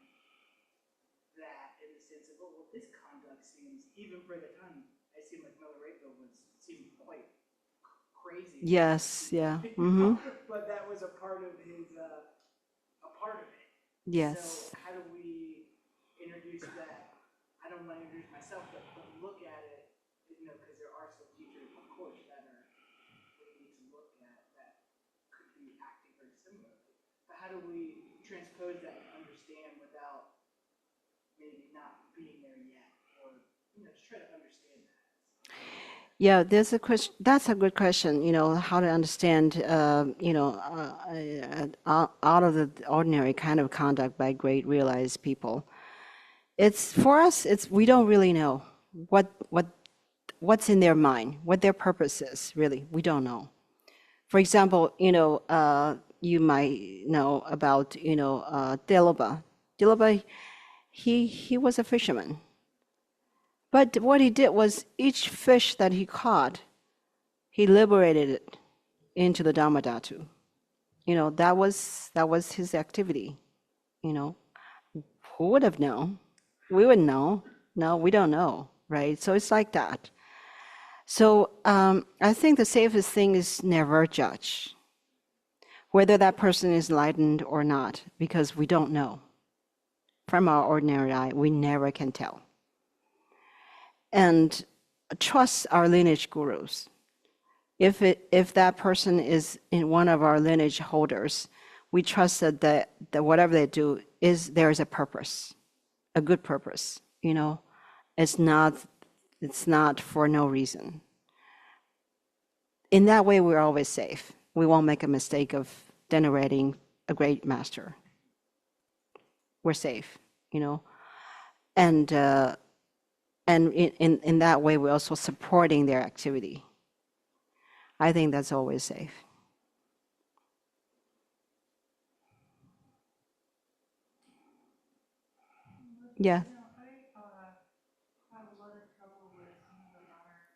D: that in the sense of, well, this conduct seems, even for the time, it seemed like Milarepa seemed quite crazy.
A: Yes. Yeah. Mm-hmm.
D: But that was a part of his, a part of it.
A: Yes.
D: So how do we introduce that? I don't want to introduce myself, but look at it, you know, because there are some teachers, of course, that we need to look at that could be acting very similarly. But how do we transpose that and understand without maybe not being there yet, or just try to understand that?
A: Yeah, there's a question. That's a good question. How to understand, out of the ordinary kind of conduct by great realized people. It's for us. We don't really know what's in their mind, what their purpose is. Really, we don't know. For example, you might know about Delaba. Delaba, he was a fisherman. But what he did was each fish that he caught, he liberated it into the Dharma Dhatu. That was his activity. You know, who would have known? We would know. No, we don't know, right? So it's like that. So I think the safest thing is never judge whether that person is enlightened or not, because we don't know. From our ordinary eye, we never can tell. And trust our lineage gurus. If that person is in one of our lineage holders, we trust that whatever they do there is a purpose, a good purpose. It's not for no reason. In that way, we're always safe. We won't make a mistake of denigrating a great master. We're safe, and in that way, we're also supporting their activity. I think that's always safe. Yeah.
F: I have a lot of trouble with some of the modern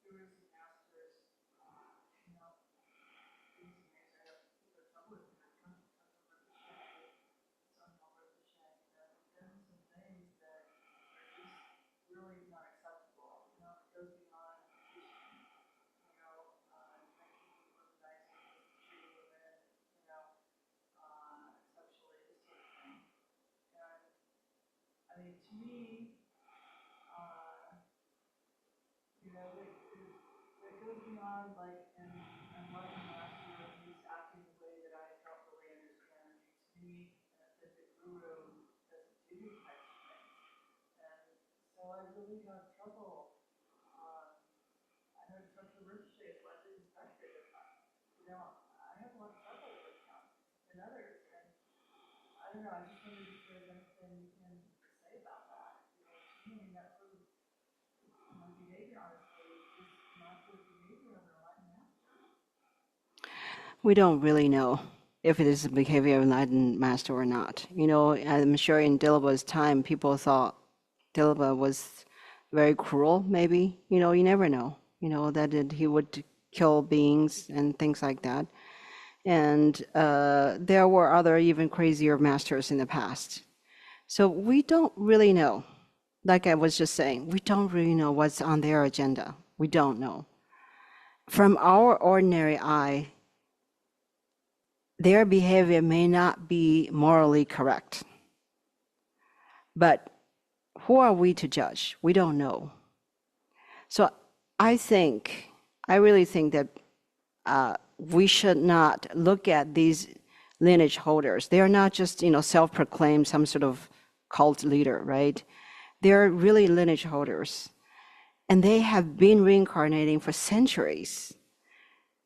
F: gurus and masters. These days I have trouble with them. Some some things that are just really not acceptable. It goes beyond teaching. Sexually, this sort of thing. And I mean, to me, it goes beyond like an enlightened master who's acting the way that I don't really understand. To me, that the guru doesn't do these types of things. And so I really have trouble. I have trouble Rinpoche, so I didn't expect it. I have a lot of trouble with him and others. And I don't know, I just wondered if there's anything you can say about that. To me, that sort of behavior, honestly, is not the behavior of an enlightened master.
A: We don't really know if it is the behavior of enlightened master or not. I'm sure in Dilba's time, people thought Dilba was very cruel, maybe. You never know, that he would kill beings and things like that. And there were other even crazier masters in the past. So we don't really know. Like I was just saying, we don't really know what's on their agenda. We don't know. From our ordinary eye, their behavior may not be morally correct. But who are we to judge? We don't know. So I really think that we should not look at these lineage holders. They are not just, self-proclaimed some sort of cult leader, right? They're really lineage holders. And they have been reincarnating for centuries,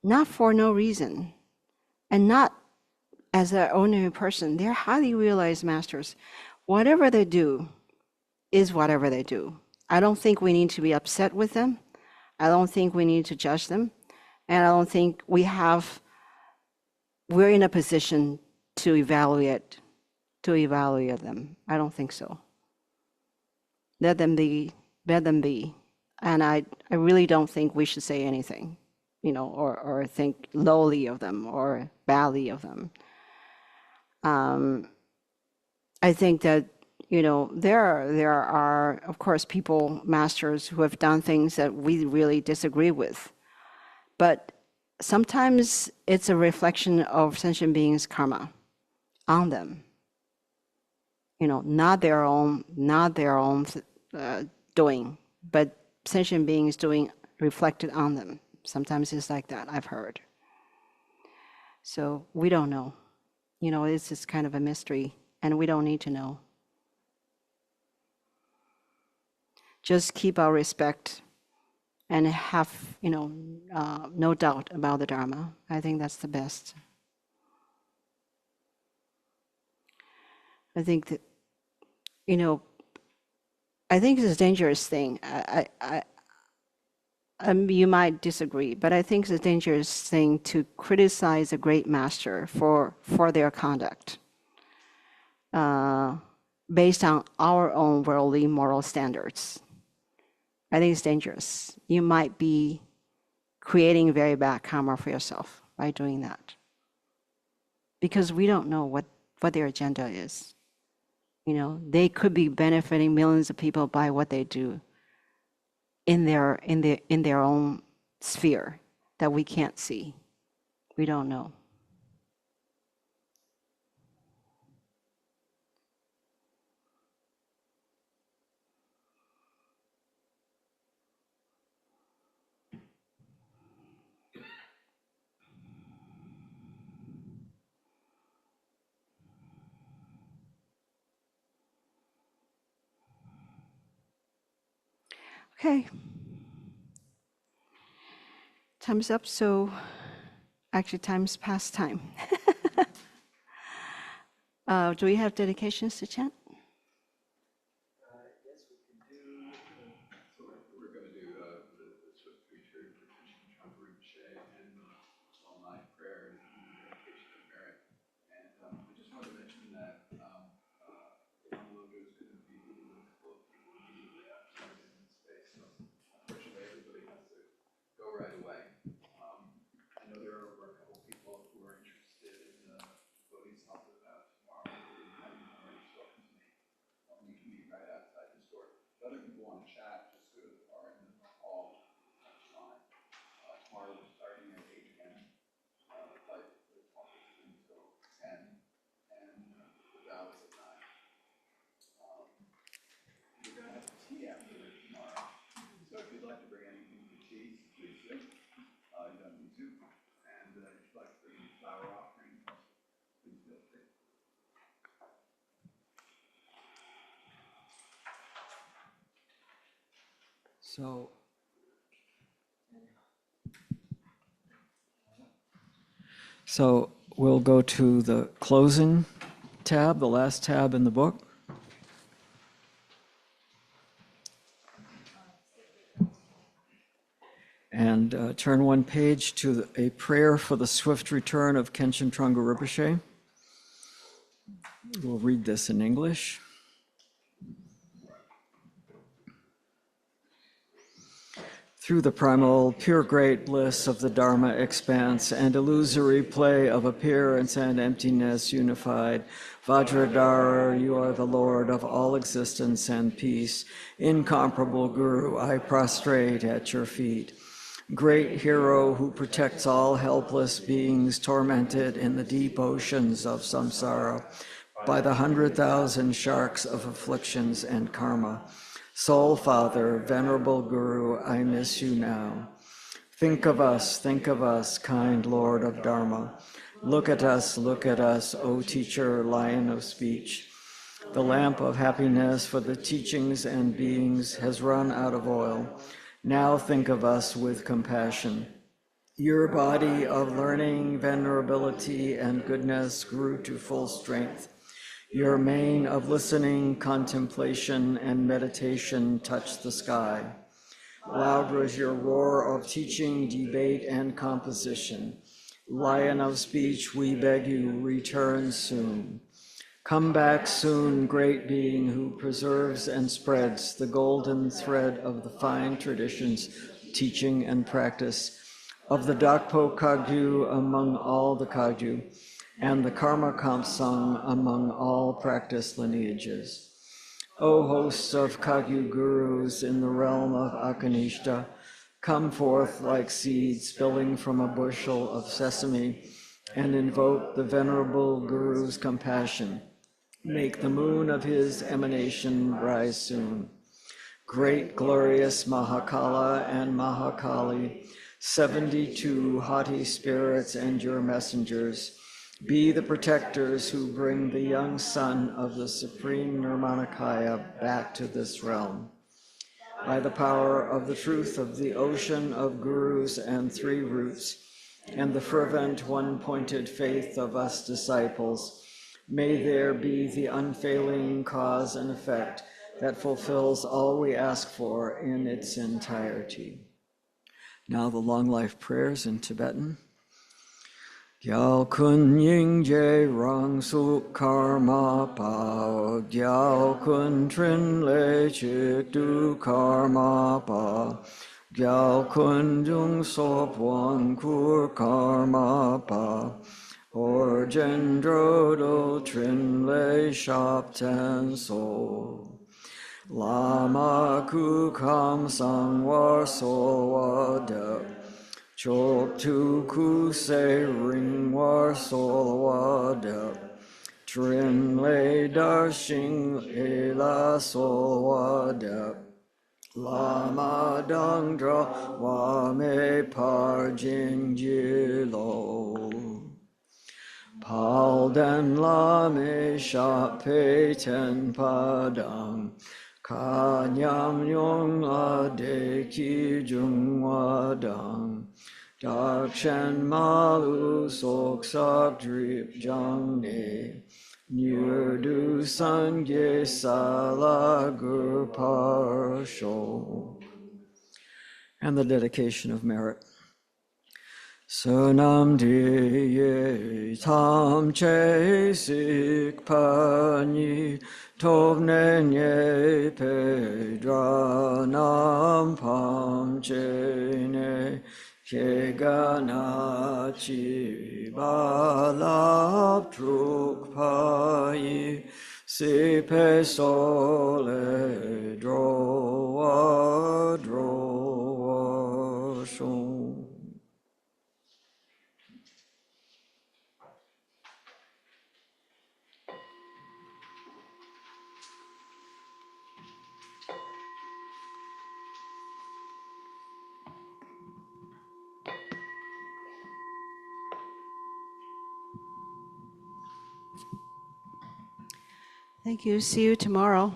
A: not for no reason, and not as an ordinary person. They're highly realized masters. Whatever they do is whatever they do. I don't think we need to be upset with them. I don't think we need to judge them. And I don't think we're in a position to evaluate them. I don't think so. Let them be. And I really don't think we should say anything, or think lowly of them or badly of them. I think that, there are, of course, masters who have done things that we really disagree with. But sometimes it's a reflection of sentient beings' karma on them. Not their own doing, but sentient beings doing reflected on them. Sometimes it's like that, I've heard. So we don't know. It's just kind of a mystery, and we don't need to know. Just keep our respect and have, no doubt about the Dharma. I think that's the best. I think that, I think it's a dangerous thing. You might disagree, but I think it's a dangerous thing to criticize a great master for their conduct. based on our own worldly moral standards. I think it's dangerous. You might be creating very bad karma for yourself by doing that. Because we don't know what their agenda is. You know, they could be benefiting millions of people by what they do in their own sphere that we can't see. We don't know. Okay. Time's up, so actually time's past time. Do we have dedications to chant?
D: Yes, we can do.
E: So we're going to do the Swift Retreat for Teaching Trump Rinpoche and all night prayers and dedication of merit. And I just want to mention that Lama Lodro is going to be meeting with a couple of people immediately after in this space. So unfortunately, everybody has to go right away. I know there were a couple of people who are interested in Bodhisattva about tomorrow who hadn't already spoken to me. We can meet right outside this door. The other people on chat just sort of are in the hall. That's fine. Tomorrow we're starting at 8 a.m. The talk is until 10, and the vow is at 9. We're going to have tea after tomorrow. So if you'd like to bring anything for tea, please do. You don't need to. And if you'd like to bring flower offering, please feel free.
G: So we'll go to the closing tab, the last tab in the book. And turn one page to a prayer for the swift return of Khenchen Trungpa Rinpoche. We'll read this in English. Through the primal, pure great bliss of the Dharma expanse and illusory play of appearance and emptiness unified, Vajradhara, you are the Lord of all existence and peace. Incomparable Guru, I prostrate at your feet. Great hero who protects all helpless beings tormented in the deep oceans of samsara by the 100,000 sharks of afflictions and karma. Soul Father, Venerable Guru, I miss you now. Think of us, kind Lord of Dharma. Look at us, O teacher, lion of speech. The lamp of happiness for the teachings and beings has run out of oil. Now think of us with compassion. Your body of learning, venerability, and goodness grew to full strength. Your mane of listening, contemplation, and meditation touched the sky. Loud was your roar of teaching, debate, and composition. Lion of speech, we beg you, return soon. Come back soon, great being who preserves and spreads the golden thread of the fine traditions, teaching and practice of the Dakpo Kagyu among all the Kagyu, and the Karma Kamsang among all practice lineages. O hosts of Kagyu gurus in the realm of Akanishta, come forth like seeds spilling from a bushel of sesame and invoke the venerable Guru's compassion. Make the moon of his emanation rise soon. Great glorious Mahakala and Mahakali, 72 haughty spirits and your messengers, be the protectors who bring the young son of the supreme Nirmanakaya back to this realm. By the power of the truth of the ocean of gurus and three roots, and the fervent one-pointed faith of us disciples, may there be the unfailing cause and effect that fulfills all we ask for in its entirety. Now the long life prayers in Tibetan. Gyal kun ying je rang su karma pa. Gyal kun trin le chik du karma pa. Gyal kun dung sop wan kur karma pa. Or gendro do trin le shop ten so. Lama kukam sang war so wa de. Chok tu ku se ring war sol wa de. Trin le dar shing e la sol wa de. Lama dang dra wa me par jing ji lo. Pal den la me sha pe ten padang. Ka nyam yong la de ki jung wa dang. Dak shen malu sok sak drip jang ne. Nyur du san ge sa la gur par sho. And the dedication of merit. Sunam diye tam che sik pani tov nenye pedra nam pam che ne ke gana chi balap truk pai si pe sole dro shon.
A: Thank you. See you tomorrow.